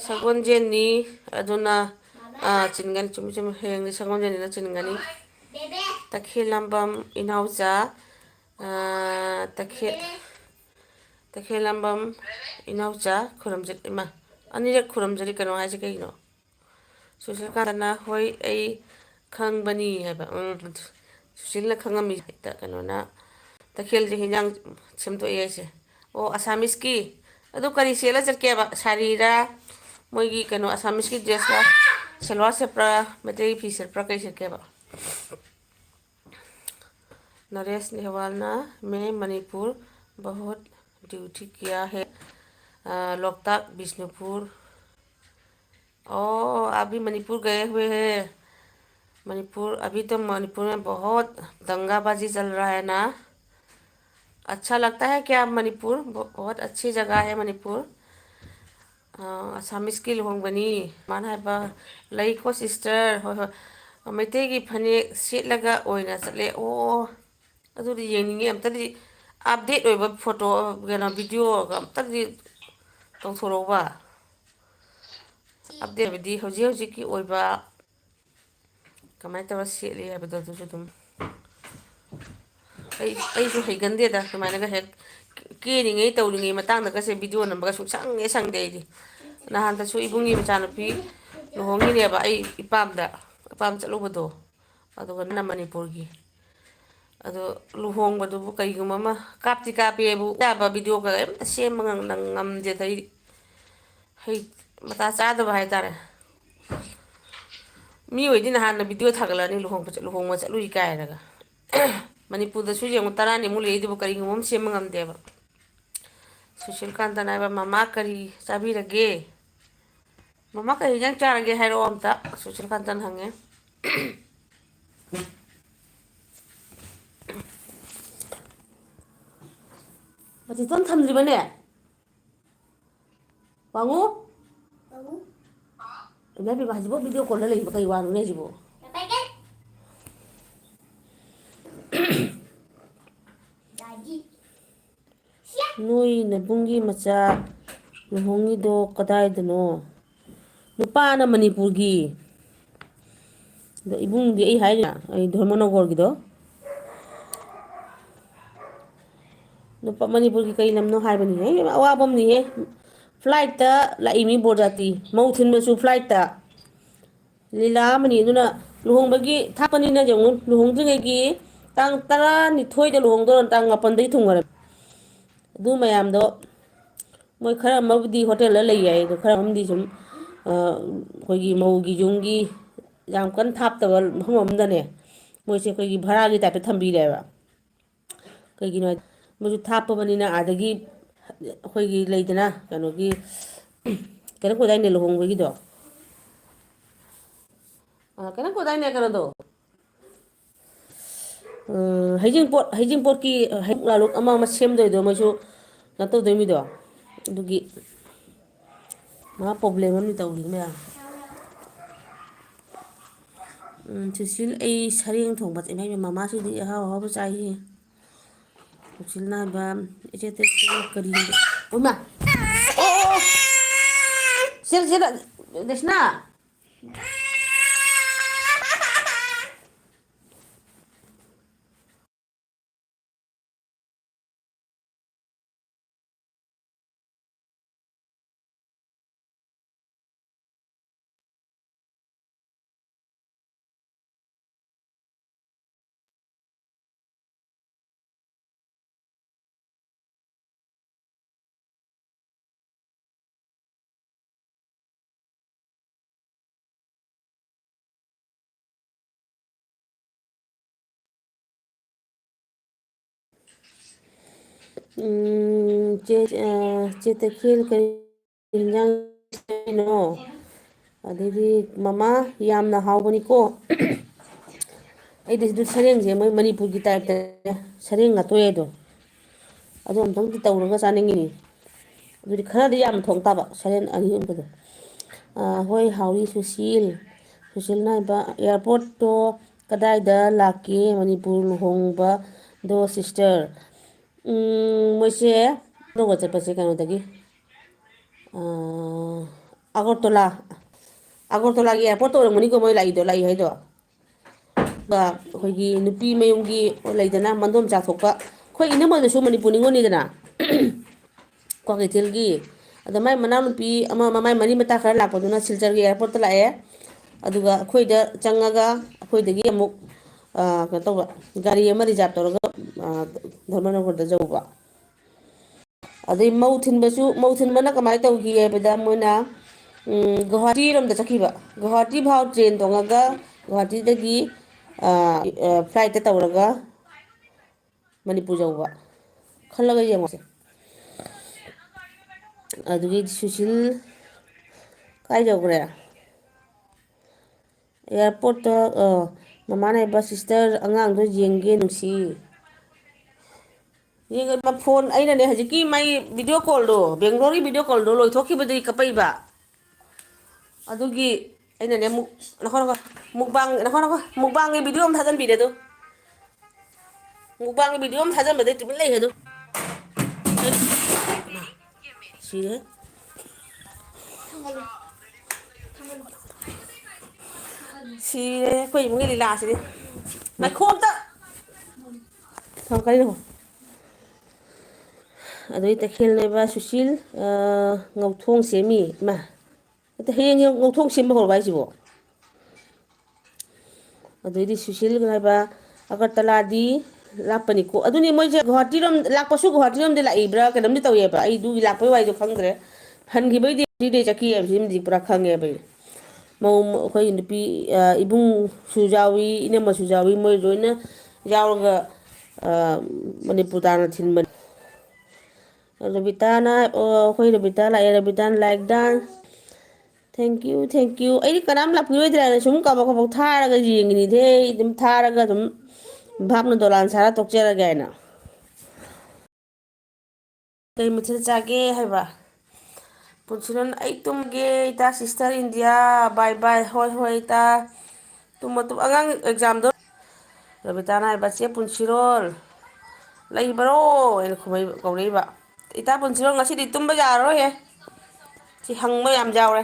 ꯁꯒꯣꯜꯖꯦꯟꯅꯤ ꯑꯗꯨꯅ ꯆꯤꯟꯒꯅꯤ ꯆꯨꯝꯃꯤ ꯍꯌꯦꯡꯗꯤ ꯁꯒꯣꯜꯖꯦꯟꯅꯤꯅ ꯆꯤꯟꯒꯅꯤ ꯇꯈꯦꯜꯂꯝꯕꯝ ꯏꯅꯥꯎꯆꯥ ꯇꯈꯦꯜ ꯇꯈꯦꯜꯂꯝꯕꯝ ꯏꯅꯥꯎꯆꯥ ꯈꯨꯔꯨꯝꯖꯠ ꯏꯃꯥ ꯑꯅꯤꯔꯛ ꯈꯨꯔꯨꯝꯖꯔꯤ ꯀꯩꯅꯣ ꯍꯥꯏꯁꯦ ꯀꯩꯒꯤꯅꯣ ꯁꯨꯁꯤꯜꯀꯥꯟꯇꯅ ꯍꯣꯏ ꯑꯩ ꯈꯪꯕꯅꯤ ꯍꯥꯏꯕ ꯁꯨꯁꯤꯜꯅ ꯈꯪꯉꯝꯃꯤ ꯀꯩꯅꯣꯅ ꯇꯈꯦꯜꯁꯦ ꯍꯤꯟꯖꯥꯡ ꯁꯦꯝꯗꯣꯛꯑꯦ ꯑꯩꯁꯦ ꯑꯣ ꯑꯁꯥꯃꯤꯁꯀꯤ ꯑꯗꯨ ꯀꯔꯤ ꯁꯦꯠꯂ ꯆꯠꯀꯦꯕ ꯁꯥꯔꯤꯔꯥ ꯃꯣꯏꯒꯤ ꯀꯩꯅꯣ ꯑꯁꯥꯃꯤꯁꯀꯤ ꯗ꯭ꯔꯦꯁꯂ ꯁꯦꯜꯋꯥꯔ ꯁꯦꯠꯄ꯭ꯔꯥ ꯃꯩꯇꯩꯒꯤ ꯐꯤ ꯁꯦꯠꯄ꯭ꯔꯥ ꯀꯩ ꯁꯦꯠꯀꯦꯕ नरेश नेहवाल मैं मणिपुर बहुत ड्यूटी किया है लोकताक बिष्णुपुर अभी मणिपुर गए हुए हैं मणिपुर अभी तो मणिपुर में बहुत दंगाबाजी चल रहा है ना अच्छा लगता है क्या मणिपुर बहुत अच्छी जगह है मणिपुर ꯑꯁꯥꯃꯤꯁꯀꯤ ꯂꯨꯍꯣꯡꯕꯅꯤ ꯃꯥꯅ ꯍꯥꯏꯕ ꯂꯩꯀꯣ ꯁꯤꯁꯇꯔ ꯍꯣꯏ ꯍꯣꯏ ꯃꯩꯇꯩꯒꯤ ꯐꯅꯦꯛ ꯁꯦꯠꯂꯒ ꯑꯣꯏꯅ ꯆꯠꯂꯦ ꯑꯣ ꯑꯗꯨꯗꯤ ꯌꯦꯡꯅꯤꯡꯉꯦ ꯑꯝꯇꯗꯤ ꯑꯞꯗꯦꯠ ꯑꯣꯏꯕ ꯐꯣꯇꯣ ꯀꯩꯅꯣ ꯚꯤꯗꯤꯑꯣꯒ ꯑꯝꯇꯗꯤ ꯇꯧꯊꯣꯔꯛꯎꯕ ꯑꯞꯗꯦꯠ ꯍꯥꯏꯕꯗꯤ ꯍꯧꯖꯤꯛ ꯍꯧꯖꯤꯛꯀꯤ ꯑꯣꯏꯕ ꯀꯃꯥꯏꯅ ꯇꯧꯔ ꯁꯦꯠꯂꯤ ꯍꯥꯏꯕꯗꯣ ꯑꯗꯨꯁꯨ ꯑꯗꯨꯝ ꯑꯩꯁꯨ ꯍꯩꯒꯟꯗꯦꯗ ꯑꯗꯨꯃꯥꯏꯅꯒ ꯍꯦꯛ ꯀꯦꯔꯤꯉꯩ ꯇꯧꯔꯤꯉꯩ ꯃꯇꯥꯡꯗꯒꯁꯦ ꯚꯤꯗꯤꯑꯣ ꯅꯝꯕꯒ ꯁꯨꯡꯁꯪꯍꯦ ꯁꯪꯗꯦ ꯑꯩꯗꯤ ꯅꯍꯥꯟꯗꯁꯨ ꯏꯕꯨꯡꯒꯤ ꯃꯆꯥꯅꯨꯄꯤ ꯂꯨꯍꯣꯡꯉꯤꯅꯦꯕ ꯑꯩ ꯏꯄꯥꯝ ꯆꯠꯂꯨꯕꯗꯣ ꯑꯗꯨꯒ ꯃꯅꯤꯄꯨꯔꯒꯤ ꯑꯗꯣ ꯂꯨꯍꯣꯡꯕꯗꯨꯕꯨ ꯀꯩꯒꯨꯝꯕ ꯑꯃ ꯀꯥꯞꯇꯤ ꯀꯥꯞꯄꯦꯕꯨ ꯌꯥꯕ ꯚꯤꯗꯤꯑꯣꯒ ꯑꯝꯇ ꯁꯦꯝꯕ ꯉꯝꯗꯦꯗ ꯑꯩ ꯃꯇꯥ ꯆꯥꯗꯕ ꯍꯥꯏꯇꯥꯔꯦ ꯃꯤ ꯑꯣꯏꯗꯤ ꯅꯍꯥꯟꯅ ꯚꯤꯗꯤꯑꯣ ꯊꯥꯒꯠꯂꯛꯑꯅꯤ ꯂꯨꯍꯣꯡꯕ ꯆꯠꯂꯨꯏ ꯀꯥꯏꯔꯒ ꯃꯅꯤꯄꯨꯔꯗꯁꯨ ꯌꯦꯡꯉꯨ 10ꯅꯤꯃꯨꯛ ꯂꯩꯏꯗꯨꯕꯨ ꯀꯔꯤꯒꯨꯝꯕ ꯑꯃ ꯁꯦꯝꯕ ꯉꯝꯗꯦꯕ ꯁꯨꯁꯤꯜꯀꯥꯟꯇꯅ ꯍꯥꯏꯕ ꯃꯃꯥ ꯀꯔꯤ ꯆꯥꯕꯤꯔꯒꯦ ꯃꯃꯥ ꯀꯔꯤ ꯍꯤꯟꯖꯥꯡ ꯆꯥꯔꯒꯦ ꯍꯥꯏꯔꯛꯑꯣ ꯑꯝꯇ ꯁꯨꯁꯤꯜꯀꯥꯟꯇꯅ ꯍꯪꯉꯦ ꯃꯇꯤꯇꯣꯟ ꯊꯝꯗ꯭ꯔꯤꯕꯅꯦ ꯋꯥꯡꯉꯨ ꯏꯃꯥꯏꯄꯦꯝꯃ ꯍꯧꯖꯤꯛꯐꯥꯎ ꯚꯤꯗꯤꯑꯣ ꯀꯣꯜꯗ ꯂꯩꯕ ꯀꯩ ꯋꯥꯅꯣꯅꯦ ꯍꯧꯖꯤꯛꯕꯨ ꯅꯣꯏ ꯅꯕꯨꯡꯒꯤ ꯃꯆꯥ ꯂꯨꯍꯣꯡꯉꯤꯗꯣ ꯀꯗꯥꯏꯗꯅꯣ ꯅꯨꯄꯥꯅ ꯃꯅꯤꯄꯨꯔꯒꯤ ꯑꯗꯣ ꯏꯕꯨꯡꯗꯤ ꯑꯩ ꯍꯥꯏꯔꯤꯅ ꯑꯩ ꯙꯔꯃꯅꯒꯔꯒꯤꯗꯣ ꯅꯨꯄꯥ ꯃꯅꯤꯄꯨꯔꯒꯤ ꯀꯩ ꯂꯝꯅꯣ ꯍꯥꯏꯕꯅꯤꯍꯦ ꯑꯋꯥꯕ ꯑꯃꯅꯤꯍꯦ ꯐ꯭ꯂꯥꯏꯠꯇ ꯂꯥꯛꯏꯃꯤ ꯕꯣꯔꯖꯥꯇꯤ ꯃꯧ ꯊꯤꯟꯕꯁꯨ ꯐ꯭ꯂꯥꯏꯠꯇ ꯂꯤꯂꯥ ꯑꯃꯅꯤ ꯑꯗꯨꯅ ꯂꯨꯍꯣꯡꯕꯒꯤ ꯊꯥꯞꯄꯅꯤꯅ ꯌꯦꯡꯉꯨ ꯂꯨꯍꯣꯡꯗ꯭ꯔꯤꯉꯩꯒꯤ ꯇꯥꯡ 12ꯗ ꯂꯨꯍꯣꯡꯗꯣꯏꯔ ꯇꯥꯡ 8ꯗꯒꯤ ꯊꯨꯡꯈꯔꯦ ꯑꯗꯨ ꯃꯌꯥꯝꯗꯣ ꯃꯣꯏ ꯈꯔ ꯑꯃꯕꯨꯗꯤ ꯍꯣꯇꯦꯜꯗ ꯂꯩ ꯌꯥꯏ ꯑꯗꯣ ꯈꯔ ꯑꯃꯗꯤ ꯁꯨꯝ ꯑꯩꯈꯣꯏꯒꯤ ꯃꯧꯒꯤ ꯌꯨꯝꯒꯤ ꯌꯥꯝ ꯀꯟꯅ ꯊꯥꯞꯇꯕ ꯃꯐꯝ ꯑꯃꯗꯅꯦ ꯃꯣꯏꯁꯦ ꯑꯩꯈꯣꯏꯒꯤ ꯚꯔꯥꯒꯤ ꯇꯥꯏꯞꯇ ꯊꯝꯕꯤꯔꯦꯕ ꯀꯩꯒꯤꯅꯣ ꯃꯣꯏꯁꯨ ꯊꯥꯞꯄꯕꯅꯤꯅ ꯑꯗꯒꯤ ꯑꯩꯈꯣꯏꯒꯤ ꯂꯩꯗꯅ ꯀꯩꯅꯣꯒꯤ ꯀꯩꯅꯣ ꯀꯣꯏꯗꯥꯏꯅꯦ ꯂꯨꯍꯣꯡꯕꯒꯤꯗꯣ ꯀꯩꯅꯣ ꯀꯣꯗꯥꯏꯅꯦ ꯀꯩꯅꯣꯗꯣ ꯍꯩꯖꯤꯡꯄꯣꯠꯀꯤ ꯍꯩꯂꯨꯛ ꯂꯥꯂꯨꯛ ꯑꯃ ꯁꯦꯝꯗꯣꯏꯗꯣ ꯃꯣꯏꯁꯨ ꯀꯩꯅꯣ ꯇꯧꯗꯣꯏ ꯃꯤꯗꯣ ꯑꯗꯨꯒꯤ ꯃꯥ ꯄ꯭ꯔꯣꯕ꯭ꯂꯦꯝ ꯑꯃꯗꯤ ꯇꯧꯔꯤ ꯃꯌꯥꯝ ꯁꯨꯁꯤꯜ ꯑꯩ ꯁꯔꯦꯡ ꯊꯣꯡꯕ ꯆꯠꯅꯩ ꯃꯃꯥꯁꯤꯗꯤ ꯑꯍꯥꯎ ꯑꯍꯥꯎꯕ ꯆꯥꯏꯁꯤ ꯁꯨꯁꯤꯜꯅ ꯍꯥꯏꯕ ꯏꯆꯦ ꯀꯔꯤ ꯎꯃ ꯗꯁꯅꯥ ꯆꯦꯇꯈꯦꯜ ꯀꯔꯤ ꯌꯦꯟꯖꯥꯡꯅꯣ ꯑꯗꯩꯗꯤ ꯃꯃꯥ ꯌꯥꯝꯅ ꯍꯥꯎꯕꯅꯤꯀꯣ ꯑꯩꯗꯤ ꯁꯤꯗ ꯁꯔꯦꯡꯁꯦ ꯃꯣꯏ ꯃꯅꯤꯄꯨꯔꯒꯤ ꯇꯥꯏꯞꯇ ꯁꯔꯦꯡ ꯉꯥꯠꯇꯣꯏ ꯍꯥꯏꯗꯣ ꯑꯗꯣ ꯑꯝꯇꯪꯗꯤ ꯇꯧꯔꯒ ꯆꯥꯅꯤꯡꯉꯤꯅꯤ ꯑꯗꯨꯗꯤ ꯈꯔꯗꯤ ꯌꯥꯝꯅ ꯊꯣꯡ ꯇꯥꯕ ꯁꯔꯦꯟ ꯑꯅꯤꯒꯨꯝꯕꯗꯣ ꯍꯣꯏ ꯍꯥꯎꯏ ꯁꯨꯁꯤꯜꯅ ꯍꯥꯏꯕ ꯑꯦꯌꯥꯔꯄꯣꯔꯠꯇꯣ ꯀꯗꯥꯏꯗ ꯂꯥꯛꯀꯦ ꯃꯅꯤꯄꯨꯔ ꯂꯨꯍꯣꯡꯕꯗꯣ ꯁꯤꯁꯇꯔ ꯃꯣꯏꯁꯦ ꯇꯧꯕ ꯆꯠꯄꯁꯦ ꯀꯩꯅꯣꯗꯒꯤ ꯑꯒꯔꯇꯣꯂꯥꯒꯤ ꯑꯦꯌꯥꯔꯄꯣꯔꯠꯇ ꯑꯣꯏꯔꯝꯒꯅꯤꯀꯣ ꯃꯣꯏ ꯂꯥꯛꯏ ꯍꯥꯏꯗꯣ ꯑꯩꯈꯣꯏꯒꯤ ꯅꯨꯄꯤ ꯃꯌꯨꯝꯒꯤ ꯂꯩꯗꯅ ꯃꯟꯗꯣꯝ ꯆꯥꯊꯣꯛꯄ ꯑꯩꯈꯣꯏ ꯏꯅꯝꯃꯗꯁꯨ ꯃꯅꯤꯄꯨꯔ ꯅꯤꯉꯣꯜꯅꯤꯗꯅ ꯀ꯭ꯋꯥꯀꯩꯊꯦꯜꯒꯤ ꯑꯗ ꯃꯥꯏ ꯃꯅꯥꯎꯅꯨꯄꯤ ꯑꯃ ꯃꯃꯥꯏ ꯃꯔꯤ ꯃꯇꯥ ꯈꯔ ꯂꯥꯛꯄꯗꯨꯅ ꯁꯤꯜꯆꯔꯒꯤ ꯑꯦꯌꯥꯔꯄꯣꯔꯠꯇ ꯂꯥꯛꯑꯦ ꯑꯗꯨꯒ ꯑꯩꯈꯣꯏꯗ ꯆꯪꯉꯒ ꯑꯩꯈꯣꯏꯗꯒꯤ ꯑꯃꯨꯛ ꯀꯩꯅꯣ ꯇꯧꯕ ꯒꯥꯔꯤ ꯑꯃ ꯔꯤꯖꯥꯞ ꯇꯧꯔꯒ ꯙꯔꯃꯅꯒꯔꯗ ꯌꯧꯕ ꯑꯗꯩ ꯃꯧ ꯊꯤꯟꯕꯅ ꯀꯃꯥꯏꯅ ꯇꯧꯈꯤ ꯍꯥꯏꯕꯗ ꯃꯣꯏꯅ ꯒꯧꯍꯥꯇꯤꯔꯣꯝꯗ ꯆꯠꯈꯤꯕ ꯒꯧꯍꯥꯇꯤ ꯐꯥꯎ ꯇ꯭ꯔꯦꯟ ꯇꯣꯡꯉꯒ ꯒꯨꯍꯥꯇꯤꯗꯒꯤ ꯐ꯭ꯂꯥꯏꯠꯇ ꯇꯧꯔꯒ ꯃꯅꯤꯄꯨꯔ ꯌꯧꯕ ꯈꯜꯂꯒ ꯌꯦꯡꯉꯨꯁꯦ ꯑꯗꯨꯒꯤ ꯁꯨꯁꯤꯜ ꯀꯥꯏ ꯌꯧꯈ꯭ꯔꯦ ꯑꯦꯌꯥꯔꯄꯣꯔꯠꯇ ꯃꯃꯥꯅ ꯍꯥꯏꯕ ꯁꯤꯁꯇꯔ ꯑꯉꯥꯡꯗꯣ ꯌꯦꯡꯒꯦ ꯅꯨꯡꯁꯤ ꯐꯣꯟ ꯑꯩꯅꯅꯦ ꯍꯧꯖꯤꯛꯀꯤ ꯃꯥꯏ ꯚꯤꯗꯤꯑꯣ ꯀꯣꯜꯗꯣ ꯕꯦꯡꯒ꯭ꯂꯣꯔꯒꯤ ꯚꯤꯗꯤꯑꯣ ꯀꯣꯜꯗꯣ ꯂꯣꯏꯊꯣꯛꯈꯤꯕꯗꯒꯤ ꯀꯞꯄꯛꯏꯕ ꯑꯗꯨꯒꯤ ꯑꯩꯅꯅꯦ ꯑꯃꯨꯛ ꯅꯈꯣ ꯃꯨꯛꯕꯥꯡꯒꯤ ꯚꯤꯗꯤꯑꯣ ꯑꯃ ꯊꯥꯖꯤꯟꯕꯤꯔꯦ ꯑꯗꯣ ꯃꯨꯛꯕꯥꯡꯒꯤ ꯚꯤꯗꯤꯑꯣ ꯑꯃ ꯊꯥꯖꯟꯕꯗꯩ ꯇꯨꯃꯤꯟ ꯂꯩꯈ꯭ꯔꯦ ꯑꯗꯨꯝ ꯁꯤꯔꯦ ꯁꯤꯔꯦ ꯑꯩꯈꯣꯏ ꯏꯃꯨꯡꯒꯤ ꯂꯤꯂꯥꯁꯤꯗꯤ ꯉꯥꯏꯈꯣ ꯑꯝꯇ ꯀꯔꯤꯅꯣ ꯑꯗꯩ ꯇꯈꯦꯜ ꯂꯩꯕ ꯁꯨꯁꯤꯜ ꯉꯧꯊꯣꯡ ꯁꯦꯝꯃꯤ ꯏꯃꯥ ꯍꯌꯦꯡ ꯉꯧꯊꯣꯡ ꯁꯦꯝꯕ ꯍꯧꯔꯕ ꯍꯥꯏꯁꯤꯕꯣ ꯑꯗꯩꯗꯤ ꯁꯨꯁꯤꯜ ꯍꯥꯏꯕ ꯑꯒꯔꯇꯂꯥꯗꯤ ꯂꯥꯞꯄꯅꯤꯀꯣ ꯑꯗꯨꯅꯤ ꯃꯣꯏꯁꯦ ꯒꯨꯍꯥꯇꯤꯔꯣꯝ ꯂꯥꯛꯄꯁꯨ ꯒꯨꯍꯥꯇꯤꯔꯣꯝꯗꯤ ꯂꯥꯛꯏꯕ꯭ꯔꯥ ꯀꯩꯅꯣꯝꯗꯤ ꯇꯧꯋꯦꯕ ꯑꯩꯗꯨꯒꯤ ꯂꯥꯛꯄꯩ ꯋꯥꯔꯤꯗꯣ ꯈꯪꯗ꯭ꯔꯦ ꯍꯟꯈꯤꯕꯩꯗꯤ ꯁꯤꯗꯩ ꯆꯠꯈꯤ ꯍꯥꯏꯕꯁꯤꯃꯗꯤ ꯄꯨꯔꯥ ꯈꯪꯉꯦꯕ ꯑꯩ ꯑꯩꯈꯣꯏ ꯅꯨꯄꯤ ꯏꯕꯨꯡꯁꯨ ꯌꯥꯎꯏ ꯏꯅꯝꯃꯁꯨ ꯌꯥꯎꯏ ꯃꯣꯏ ꯂꯣꯏꯅ ꯌꯥꯎꯔꯒ ꯃꯅꯤꯄꯨꯔ ꯇꯥꯟꯅ ꯊꯤꯟꯕꯅꯤ ꯔꯕꯤꯇꯥꯅ ꯑꯩꯈꯣꯏ ꯔꯕꯤꯇꯥ ꯂꯥꯛꯑꯦ ꯔꯕꯤꯇꯥꯅ ꯂꯥꯏꯛ ꯗꯥꯟ ꯊꯦꯡꯀ꯭ꯌꯨ ꯑꯩꯗꯤ ꯀꯅꯥꯝ ꯂꯥꯛꯄꯤꯔꯣꯏꯗ꯭ꯔꯥꯅ ꯁꯨꯝ ꯀꯕꯛ ꯀꯕꯛ ꯊꯥꯔꯒ ꯌꯦꯡꯉꯤꯅꯤꯗꯦ ꯑꯗꯨꯝ ꯊꯥꯔꯒ ꯑꯗꯨꯝ ꯚꯥꯞꯅ ꯗꯣꯂꯥꯟ ꯁꯥꯔ ꯇꯣꯛꯆꯔꯒꯦ ꯍꯥꯏꯅ ꯀꯩ ꯃꯊꯦꯜ ꯆꯥꯒꯦ ꯍꯥꯏꯕ ꯄꯨꯟꯁꯤꯂꯣꯅ ꯑꯩ ꯇꯨꯝꯒꯦ ꯏꯇꯥ ꯁꯤꯁꯇꯔ ꯏꯟꯗꯤꯌꯥ ꯕꯥꯏ ꯕꯥꯏ ꯍꯣꯏ ꯍꯣꯏ ꯏꯇꯥ ꯇꯨꯝꯃꯣ ꯑꯉꯥꯡ ꯑꯦꯛꯖꯥꯝꯗꯣ ꯔꯕꯤꯇꯥꯅ ꯍꯥꯏꯕ ꯆꯦ ꯄꯨꯟꯁꯤꯔꯣꯜ ꯂꯩꯕꯔꯣ ꯍꯥꯏꯅ ꯀꯧꯔꯛꯏꯕ ꯏꯇꯥ ꯄꯨꯟꯁꯤꯔꯣ ꯉꯁꯤꯗꯤ ꯇꯨꯝꯕ ꯌꯥꯔꯔꯣꯏꯍꯦ ꯁꯤ ꯍꯪꯕ ꯌꯥꯝ ꯌꯥꯎꯔꯦ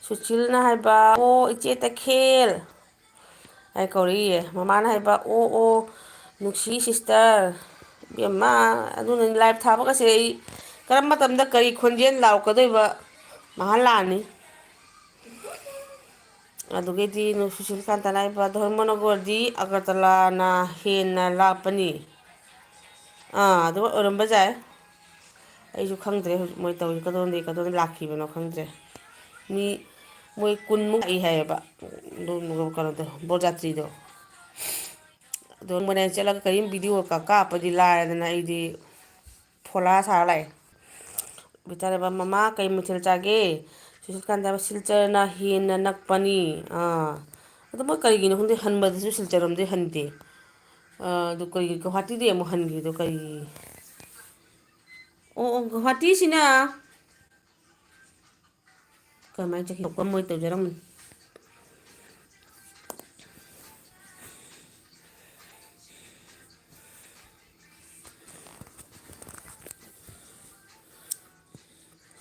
ꯁꯨꯆꯤꯜꯅ ꯍꯥꯏꯕ ꯑꯣ ꯏꯆꯦ ꯇꯈꯦꯜ ꯍꯥꯏ ꯀꯧꯔꯛꯏꯌꯦ ꯃꯃꯥꯅ ꯍꯥꯏꯕ ꯑꯣ ꯑꯣ ꯅꯨꯡꯁꯤ ꯁꯤꯁꯇꯔ ꯏꯕꯦꯝꯃ ꯑꯗꯨꯅꯅꯤ ꯂꯥꯏꯞ ꯊꯥꯕꯒꯁꯦ ꯑꯩ ꯀꯔꯝꯕ ꯃꯇꯝꯗ ꯀꯔꯤ ꯈꯣꯟꯖꯦꯜ ꯂꯥꯎꯔꯛꯀꯗꯣꯏꯕ ꯃꯍꯥ ꯂꯥꯛꯑꯅꯤ ꯑꯗꯨꯒꯩꯗꯤ ꯁꯨꯁꯤꯜꯀꯥꯟꯇꯅ ꯍꯥꯏꯕ ꯙꯔꯃꯅꯒꯔꯗꯤ ꯑꯒꯔꯇꯂꯥꯅ ꯍꯦꯟꯅ ꯂꯥꯞꯄꯅꯤ ꯑꯗꯨ ꯑꯣꯏꯔꯝꯕ ꯌꯥꯏ ꯑꯩꯁꯨ ꯈꯪꯗ꯭ꯔꯦ ꯍꯧꯖꯤꯛ ꯃꯣꯏ ꯇꯧꯔꯤ ꯀꯗꯣꯝꯗꯒꯤ ꯂꯥꯛꯈꯤꯕꯅꯣ ꯈꯪꯗ꯭ꯔꯦ ꯃꯤ ꯃꯣꯏ ꯀꯨꯟꯃꯨꯛ ꯂꯥꯛꯏ ꯍꯥꯏꯌꯦꯕ ꯀꯩꯅꯣꯗꯣ ꯕꯣꯔꯖꯥꯇ꯭ꯔꯤꯗꯣ ꯑꯗꯣ ꯃꯣꯏꯅ ꯆꯠꯂꯒ ꯀꯔꯤꯝ ꯚꯤꯗꯤꯑꯣ ꯀꯥꯞꯄꯗꯤ ꯂꯥꯏꯔꯗꯅ ꯑꯩꯗꯤ ꯐꯣꯂꯥ ꯁꯥꯔ ꯂꯥꯛꯑꯦ ꯕꯤꯇꯥꯔꯕ ꯃꯃꯥ ꯀꯩ ꯃꯊꯦꯜ ꯆꯥꯒꯦ ꯁꯨꯁꯤꯜꯀꯥꯟꯇ ꯁꯤꯜꯆꯔꯅ ꯍꯦꯟꯅ ꯅꯛꯄꯅꯤ ꯑꯗꯣ ꯃꯣꯏ ꯀꯔꯤꯒꯤꯅꯣ ꯈꯪꯗꯦ ꯍꯟꯕꯗꯁꯨ ꯁꯤꯜꯆꯔꯔꯣꯝꯗꯩ ꯍꯟꯗꯦ ꯑꯗꯨ ꯀꯩꯒꯤ ꯒꯧꯍꯥꯇꯤꯗꯩ ꯑꯃꯨꯛ ꯍꯟꯈ꯭ꯔꯤꯗꯣ ꯀꯩꯒꯤ ꯑꯣ ꯒꯨꯍꯥꯇꯤꯁꯤꯅ ꯀꯃꯥꯏꯅ ꯆꯠꯈꯤꯕ ꯃꯣꯏ ꯇꯧꯖꯔꯝꯃꯅꯤ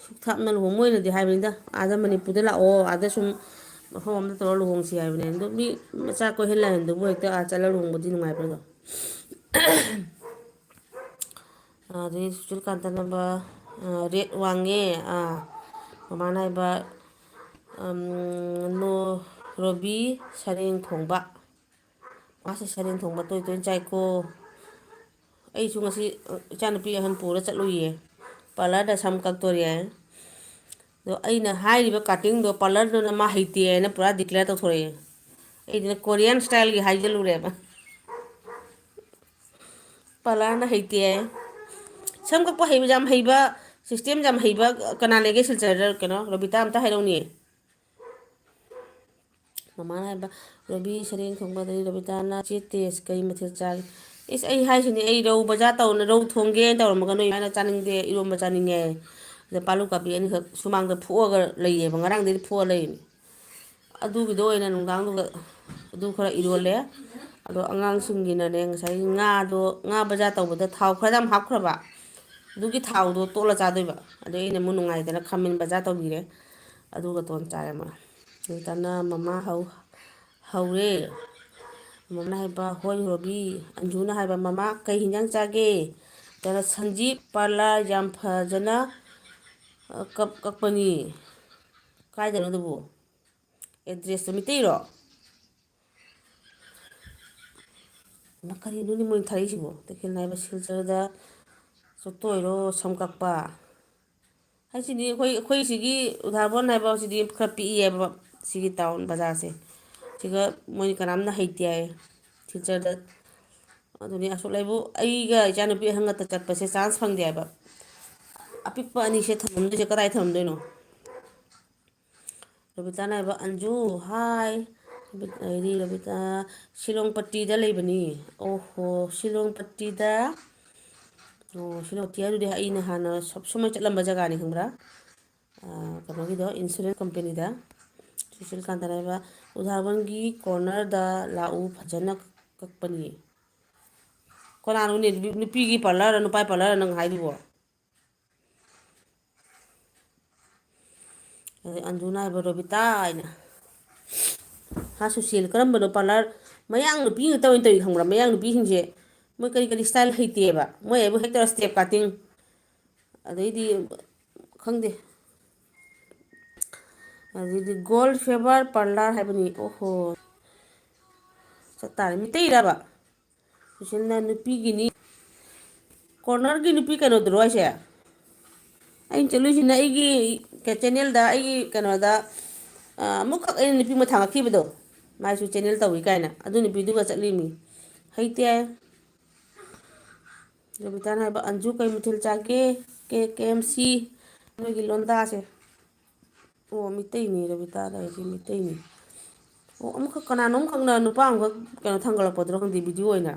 ꯁꯨꯛ ꯊꯥꯞꯅ ꯂꯨꯍꯣꯡ ꯃꯣꯏꯅꯗꯤ ꯍꯥꯏꯕꯅꯤꯗ ꯑꯥꯗ ꯃꯅꯤꯄꯨꯔꯗ ꯂꯥꯛꯑꯣ ꯑꯥꯗ ꯁꯨꯝ ꯃꯐꯝ ꯑꯃꯗ ꯇꯧꯔ ꯂꯨꯍꯣꯡꯁꯤ ꯍꯥꯏꯕꯅꯦ ꯑꯗꯣ ꯃꯤ ꯃꯆꯥ ꯀꯣꯏꯍꯟ ꯂꯥꯏꯍꯟꯗꯨꯕꯨ ꯍꯦꯛꯇ ꯆꯠꯂ ꯂꯨꯍꯣꯡꯕꯗꯤ ꯅꯨꯡꯉꯥꯏꯕ꯭ꯔꯗꯣ ꯑꯗꯩ ꯁꯨꯁꯤꯜꯀꯥꯟꯇꯅꯕ ꯔꯦꯠ ꯋꯥꯡꯉꯦ ꯃꯃꯥꯅ ꯍꯥꯏꯕ ꯔꯣꯕꯤ ꯁꯔꯦꯡ ꯊꯣꯡꯕ ꯃꯥꯁꯦ ꯁꯔꯦꯡ ꯊꯣꯡꯕ ꯇꯣꯏ ꯇꯣꯏꯅ ꯆꯥꯏꯀꯣ ꯑꯩꯁꯨ ꯉꯁꯤ ꯏꯆꯥꯅꯨꯄꯤ ꯑꯍꯟ ꯄꯨꯔ ꯆꯠꯂꯨꯏꯌꯦ ꯄꯥꯔꯂꯔꯗ ꯁꯝ ꯀꯛꯇꯣꯔꯤ ꯍꯥꯏ ꯑꯗꯣ ꯑꯩꯅ ꯍꯥꯏꯔꯤꯕ ꯀꯥꯇꯤꯡꯗꯣ ꯄꯥꯔꯂꯔꯗꯨꯅ ꯃꯥ ꯍꯩꯇꯦ ꯍꯥꯏꯅ ꯄꯨꯔꯥ ꯗꯤꯀ꯭ꯂꯤꯌꯥꯔ ꯇꯧꯊꯣꯔꯛꯑꯦ ꯑꯩꯗꯨꯅ ꯀꯣꯔꯤꯌꯥꯟ ꯏꯁꯇꯥꯏꯜꯒꯤ ꯍꯥꯏꯖꯤꯜꯂꯨꯔꯦꯕ ꯄꯥꯔꯂꯔꯅ ꯍꯩꯇꯦ ꯍꯥꯏ ꯁꯝ ꯀꯛꯄ ꯍꯩꯕ ꯌꯥꯝ ꯍꯩꯕ ꯁꯤꯁꯇꯦꯝ ꯌꯥꯝ ꯍꯩꯕ ꯀꯅꯥ ꯂꯩꯒꯦ ꯁꯤꯜꯆꯔꯗ ꯀꯩꯅꯣ ꯔꯣꯕꯤꯇꯥ ꯑꯝꯇ ꯍꯥꯏꯔꯧꯅꯦ ꯃꯃꯥꯅ ꯍꯥꯏꯕ ꯔꯣꯕꯤ ꯁꯔꯦꯡ ꯊꯣꯡꯕꯗꯒꯤ ꯔꯣꯕꯤꯇꯥꯅ ꯆꯦ ꯇꯦꯁ ꯀꯩ ꯃꯊꯦꯜ ꯆꯥꯒꯦ ꯏꯁ ꯑꯩ ꯍꯥꯏꯁꯤꯅꯦ ꯑꯩ ꯔꯧ ꯕꯖꯥꯔ ꯇꯧꯅ ꯔꯧ ꯊꯣꯡꯒꯦꯅ ꯇꯧꯔꯝꯃꯒ ꯅꯣꯏ ꯃꯥꯅ ꯆꯥꯅꯤꯡꯗꯦ ꯏꯔꯣꯝꯕ ꯆꯥꯅꯤꯡꯉꯦ ꯑꯗ ꯄꯥꯂꯨ ꯀꯥꯄꯤ ꯑꯅꯤꯈꯛ ꯁꯨꯃꯥꯡꯗ ꯐꯨꯛꯑꯒ ꯂꯩꯌꯦꯕ ꯉꯔꯥꯡꯗꯩꯗꯤ ꯐꯨꯛꯑ ꯂꯩꯔꯤꯅꯤ ꯑꯗꯨꯒꯤꯗꯣ ꯑꯣꯏꯅ ꯅꯨꯡꯗꯥꯡꯗꯨꯒ ꯑꯗꯨ ꯈꯔ ꯏꯔꯣꯜꯂꯦ ꯑꯗꯣ ꯑꯉꯥꯡꯁꯤꯡꯒꯤꯅꯅꯦ ꯉꯁꯥꯏ ꯉꯥꯗꯣ ꯉꯥ ꯕꯖꯥꯔ ꯇꯧꯕꯗ ꯊꯥꯎ ꯈꯔ ꯌꯥꯝ ꯍꯥꯞꯈ꯭ꯔꯕ ꯑꯗꯨꯒꯤ ꯊꯥꯎꯗꯣ ꯇꯣꯠꯂ ꯆꯥꯗꯣꯏꯕ ꯑꯗꯩ ꯑꯩꯅ ꯑꯃꯨꯛ ꯅꯨꯡꯉꯥꯏꯗꯅ ꯈꯥꯃꯦꯟ ꯕꯖꯥꯔ ꯇꯧꯕꯤꯔꯦ ꯑꯗꯨꯒ ꯇꯣꯟ ꯆꯥꯔꯦ ꯃꯥ ꯔꯣꯕꯤꯇꯥꯅ ꯃꯃꯥ ꯍꯧꯔꯦ ꯃꯃꯥꯅ ꯍꯥꯏꯕ ꯍꯣꯏ ꯔꯣꯕꯤ, ꯑꯟꯖꯨꯅ ꯍꯥꯏꯕ ꯃꯃꯥ ꯀꯩ ꯍꯤꯟꯖꯥꯡ ꯆꯥꯒꯦ? ꯇꯅ ꯁꯟꯖꯤꯞ ꯄꯥꯔꯂꯔ ꯌꯥꯝ ꯐꯖꯅ ꯀꯛꯄꯅꯤ꯫ ꯀꯥꯏꯗꯅꯣ ꯑꯗꯨꯕꯨ? ꯑꯦꯗ꯭ꯔꯦꯁꯇꯣ ꯃꯤꯇꯩꯔꯣ? ꯀꯔꯤꯅꯣꯅꯦ ꯃꯣꯏꯅ ꯊꯥꯔꯛꯏꯁꯤꯕꯣ? ꯇꯈꯦꯜ ꯍꯥꯏꯕ ꯁꯤꯜꯆꯔꯗ ꯆꯠꯇꯣꯏꯔꯣ ꯁꯝ ꯀꯛꯄ ꯍꯥꯏꯁꯤꯗꯤ ꯑꯩꯈꯣꯏ ꯁꯤꯒꯤ ꯎꯗꯥꯕꯣꯟ ꯍꯥꯏꯕꯁꯤꯗꯤ ꯈꯔ ꯄꯤꯛꯏꯑꯕ ꯁꯤꯒꯤ ꯇꯥꯎꯟ ꯕꯖꯥꯔꯁꯦ ꯁꯤꯒ ꯃꯣꯏ ꯀꯅꯥꯝꯅ ꯍꯩꯇꯦ ꯍꯥꯏ ꯁꯤꯜꯆꯔꯗ ꯑꯗꯨꯅꯤ ꯑꯁꯨꯛ ꯂꯩꯕꯨ ꯑꯩꯒ ꯏꯆꯥꯅꯨꯄꯤ ꯑꯍꯟꯒꯛꯇ ꯆꯠꯄꯁꯦ ꯆꯥꯟꯁ ꯐꯪꯗꯦ ꯍꯥꯏꯕ ꯑꯄꯤꯛꯄ ꯑꯅꯤꯁꯦ ꯊꯝꯐꯝꯗꯣꯏꯁꯦ ꯀꯗꯥꯏ ꯊꯝꯃꯝꯗꯣꯏꯅꯣ? ꯔꯕꯤꯇꯥꯅ ꯍꯥꯏꯕ ꯑꯟꯖꯨ ꯍꯥꯏ ꯑꯩꯗꯤ ꯔꯕꯤꯇꯥ ꯁꯤꯂꯣꯡ ꯄꯇꯤꯗ ꯂꯩꯕꯅꯤ꯫ ꯑꯣꯍꯣ ꯁꯤꯂꯣꯡ ꯄꯇꯤꯗ ꯑꯣ ꯁꯤꯂꯣꯡ ꯑꯗꯨꯗꯤ ꯑꯩꯅ ꯍꯥꯟꯅ ꯁꯨꯃꯥꯏꯅ ꯆꯠꯂꯝꯕ ꯖꯒꯥꯅꯤ ꯈꯪꯕ꯭ꯔꯥ? ꯀꯩꯅꯣꯒꯤꯗꯣ ꯏꯟꯁꯨꯔꯦꯟꯁ ꯀꯝꯄꯦꯅꯤꯗ ꯁꯨꯁꯤꯜꯀꯥꯟꯇꯅ ꯍꯥꯏꯕ ꯎꯍꯥꯕꯟꯒꯤ ꯀꯣꯔꯅꯔꯗ ꯂꯥꯛꯎ ꯐꯖꯅ ꯀꯛꯄꯅꯤ꯫ ꯀꯅꯥꯅꯣꯅꯦ ꯅꯨꯄꯤꯒꯤ ꯄꯥꯔꯂꯔ ꯅꯨꯄꯥ ꯄꯥꯔꯂꯔ ꯅꯪ ꯍꯥꯏꯗꯨꯕꯣ? ꯑꯗꯩ ꯑꯟꯖꯨꯅ ꯍꯥꯏꯕ ꯔꯣꯕꯤꯇꯥ ꯍꯥꯏꯅ ꯍꯥ ꯁꯨꯁꯤꯜ ꯀꯔꯝꯕꯅꯣ ꯄꯥꯔꯂꯔ ꯃꯌꯥꯡ ꯅꯨꯄꯤ ꯉꯥꯛꯇ ꯑꯣꯏꯅ ꯇꯧꯏ ꯈꯪꯕ꯭ꯔꯥ? ꯃꯌꯥꯡ ꯅꯨꯄꯤꯁꯤꯡꯁꯦ ꯃꯣꯏ ꯀꯔꯤ ꯀꯔꯤ ꯁ꯭ꯇꯥꯏꯜ ꯍꯩꯇꯦꯕ ꯃꯣꯏ ꯑꯩꯕꯨ ꯍꯦꯛꯇ ꯏꯁꯇꯦꯞ ꯀꯥꯇꯤꯡ ꯑꯗꯩꯗꯤ ꯈꯪꯗꯦ ꯑꯗꯩꯗꯤ ꯒꯣꯜ ꯐꯦꯕꯔ ꯄꯥꯔꯂꯔ ꯍꯥꯏꯕꯅꯤ꯫ ꯑꯣꯍꯣ ꯆꯠꯇꯥꯔꯦ ꯃꯤꯇꯩꯔꯕ ꯁꯨꯁꯤꯜꯅ ꯅꯨꯄꯤꯒꯤꯅꯤ ꯀꯣꯔꯅꯔꯒꯤ ꯅꯨꯄꯤ ꯀꯩꯅꯣꯗꯨꯔꯣ ꯍꯥꯏꯁꯦ? ꯑꯩꯅ ꯆꯠꯂꯨꯏꯁꯤꯅ ꯑꯩꯒꯤ ꯆꯦꯟꯅꯦꯜꯗ ꯑꯩꯒꯤ ꯀꯩꯅꯣꯗ ꯑꯃꯨꯛꯈꯛ ꯑꯩꯅ ꯅꯨꯄꯤ ꯑꯃ ꯊꯥꯒꯠꯈꯤꯕꯗꯣ ꯃꯥꯏꯁꯨ ꯆꯦꯟꯅꯦꯜ ꯇꯧꯏ ꯀꯥꯏꯅ ꯑꯗꯨ ꯅꯨꯄꯤꯗꯨꯒ ꯆꯠꯂꯤꯅꯤ ꯍꯩꯇꯦ ꯍꯥꯏ꯫ ꯔꯕꯤꯇꯥꯅ ꯍꯥꯏꯕ ꯑꯟꯖꯨ ꯀꯩ ꯃꯊꯦꯜ ꯆꯥꯒꯦ? ꯀꯦ ꯑꯦꯝ ꯁꯤ ꯅꯣꯏꯒꯤ ꯂꯣꯟꯗꯥꯁꯦ ꯑꯣ ꯃꯤꯇꯩꯅꯤ ꯔꯕꯤꯇꯥꯗ ꯍꯥꯏꯁꯤ ꯃꯤꯇꯩꯅꯤ꯫ ꯑꯣ ꯑꯃꯨꯛꯈꯛ ꯀꯅꯥꯅꯣꯝꯈꯛꯅ ꯅꯨꯄꯥ ꯑꯃꯈꯛ ꯀꯩꯅꯣ ꯊꯥꯡꯒꯠꯂꯛꯄꯗꯨꯔꯣ ꯈꯪꯗꯦ ꯚꯤꯗꯤꯑꯣ ꯑꯣꯏꯅ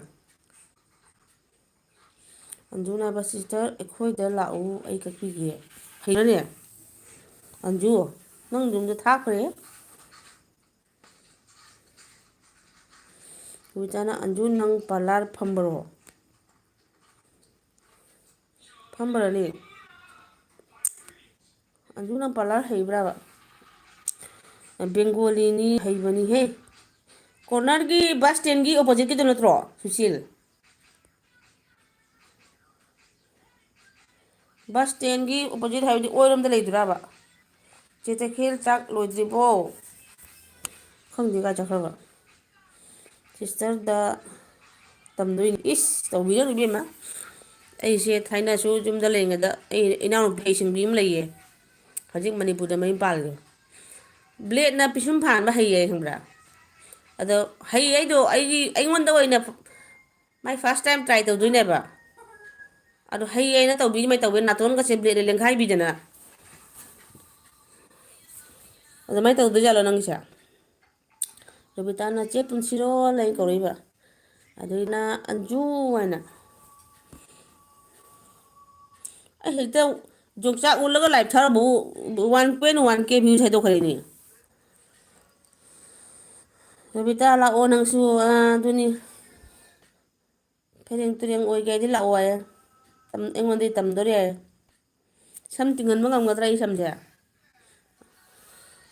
ꯑꯟꯖꯨꯅ ꯍꯥꯏꯕ ꯁꯤꯁꯇꯔ ꯑꯩꯈꯣꯏꯗ ꯂꯥꯛꯎ ꯑꯩ ꯀꯛꯄꯤꯒꯦ꯫ ꯍꯩꯔꯅꯦ ꯑꯟꯖꯨ ꯅꯪ ꯌꯨꯝꯗ ꯊꯥꯈ꯭ꯔꯦ꯫ ꯔꯕꯤꯇꯥꯅ ꯑꯟꯖꯨ ꯅꯪ ꯄꯥꯔꯂꯔ ꯐꯝꯕꯔꯣ? ꯐꯝꯕꯔꯅꯦ ꯑꯟꯖꯨ ꯅꯪ ꯄꯥꯔꯂꯔ ꯍꯩꯕ꯭ꯔꯕ? ꯕꯦꯡꯒꯣꯂꯤꯅꯤ ꯍꯩꯕꯅꯤꯍꯦ ꯀꯣꯔꯅꯔꯒꯤ ꯕꯁ ꯁ꯭ꯇꯦꯟꯒꯤ ꯑꯣꯄꯣꯖꯤꯠꯀꯤꯗꯨ ꯅꯠꯇ꯭ꯔꯣ ꯁꯨꯁꯤꯜ? ꯕꯁ ꯁ꯭ꯇꯦꯟꯒꯤ ꯑꯣꯄꯣꯖꯤꯠ ꯍꯥꯏꯕꯗꯤ ꯑꯣꯏꯔꯣꯝꯗ ꯂꯩꯗꯣꯏꯔꯕ? ꯆꯦ ꯇꯈꯦꯜ ꯆꯥꯛ ꯂꯣꯏꯗ꯭ꯔꯤꯕꯣ? ꯈꯪꯗꯦ ꯀꯥꯏ ꯆꯠꯈ꯭ꯔꯕ ꯁꯤꯁꯇꯔꯗ ꯇꯝꯗꯣꯏꯅꯤ ꯏꯁ ꯇꯧꯕꯤꯔꯅꯨ ꯏꯕꯦꯝꯃ ꯑꯩꯁꯦ ꯊꯥꯏꯅꯁꯨ ꯌꯨꯝꯗ ꯂꯩꯔꯤꯉꯩꯗ ꯑꯩ ꯏꯅꯥꯎꯅꯨꯄꯤ ꯍꯩꯁꯤꯡꯕꯤ ꯑꯃ ꯂꯩꯌꯦ ꯍꯧꯖꯤꯛ ꯃꯅꯤꯄꯨꯔꯗ ꯃꯌꯨꯝ ꯄꯥꯜꯂꯦ ꯕ꯭ꯂꯦꯠꯅ ꯄꯤꯁꯨꯝ ꯐꯥꯟꯕ ꯍꯩꯌꯦ ꯈꯪꯕ꯭ꯔꯥ ꯑꯗꯣ ꯍꯩ ꯑꯩꯗꯣ ꯑꯩꯉꯣꯟꯗ ꯑꯣꯏꯅ ꯃꯥꯏ ꯐꯥꯔꯁ ꯇꯥꯏꯝ ꯇ꯭ꯔꯥꯏ ꯇꯧꯗꯣꯏꯅꯦꯕ ꯑꯗꯣ ꯍꯩ ꯑꯩꯅ ꯇꯧꯕꯤꯃꯩ ꯇꯧꯕꯤ ꯅꯥꯇꯣꯟꯒꯁꯦ ꯕ꯭ꯂꯦꯠꯅ ꯂꯦꯡꯈꯥꯏꯕꯤꯗꯅ ꯑꯗꯨꯃꯥꯏꯅ ꯇꯧꯗꯣꯏꯖꯥꯠꯂꯣ ꯅꯪꯒꯤꯁꯦ ꯔꯕꯤꯇꯥꯅ ꯆꯦ ꯄꯨꯟꯁꯤꯔꯣ ꯂꯩ ꯀꯧꯔꯛꯏꯕ ꯑꯗꯨꯅ ꯑꯟꯖꯨ ꯍꯥꯏꯅ ꯑꯩ ꯍꯦꯛꯇ ꯌꯣꯡꯆꯥꯛ ꯎꯜꯂꯒ ꯂꯥꯏꯞ ꯊꯥꯔꯝꯕꯕꯨ 1.1K ꯚ꯭ꯌꯨꯁ ꯍꯥꯏꯗꯣꯛꯈ꯭ꯔꯦꯅꯦ ꯔꯕꯤꯇꯥ ꯂꯥꯛꯑꯣ ꯅꯪꯁꯨ ꯑꯗꯨꯅꯤ ꯐꯩꯔꯦꯡ ꯇꯨꯔꯦꯡ ꯑꯣꯏꯒꯦ ꯍꯥꯏꯗꯤ ꯂꯥꯛꯑꯣ ꯍꯥꯏꯌꯦ ꯑꯩꯉꯣꯟꯗꯩ ꯇꯝꯗꯣꯔꯦ ꯍꯥꯏꯌꯦ ꯁꯝ ꯇꯤꯡꯍꯟꯕ ꯉꯝꯒꯗ꯭ꯔꯥ ꯑꯩ ꯁꯝꯁꯦ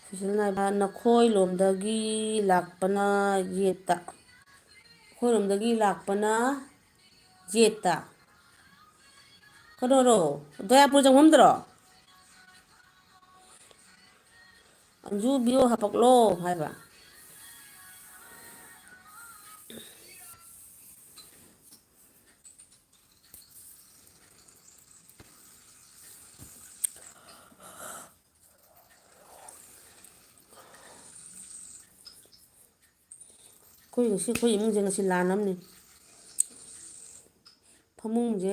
ꯁꯨꯁꯤꯜꯅ ꯍꯥꯏꯕ ꯅꯈꯣꯏ ꯂꯣꯝꯗꯒꯤ ꯂꯥꯛꯄꯅ ꯌꯦꯠꯇ ꯑꯩꯈꯣꯏꯔꯣꯝꯗꯒꯤ ꯂꯥꯛꯄꯅ ꯌꯦꯠꯇ ꯀꯩꯅꯣꯔꯣ ꯗꯌꯥꯄꯨꯔ ꯆꯪꯐꯝꯗꯔꯣ ꯑꯟꯖꯨ ꯚꯤꯌꯣ ꯍꯥꯄꯛꯂꯣ ꯍꯥꯏꯕ ꯑꯩꯈꯣꯏ ꯏꯃꯨꯡꯁꯦ ꯉꯁꯤ ꯂꯥꯟ ꯑꯃꯅꯤ ꯐꯃꯨꯡꯁꯦ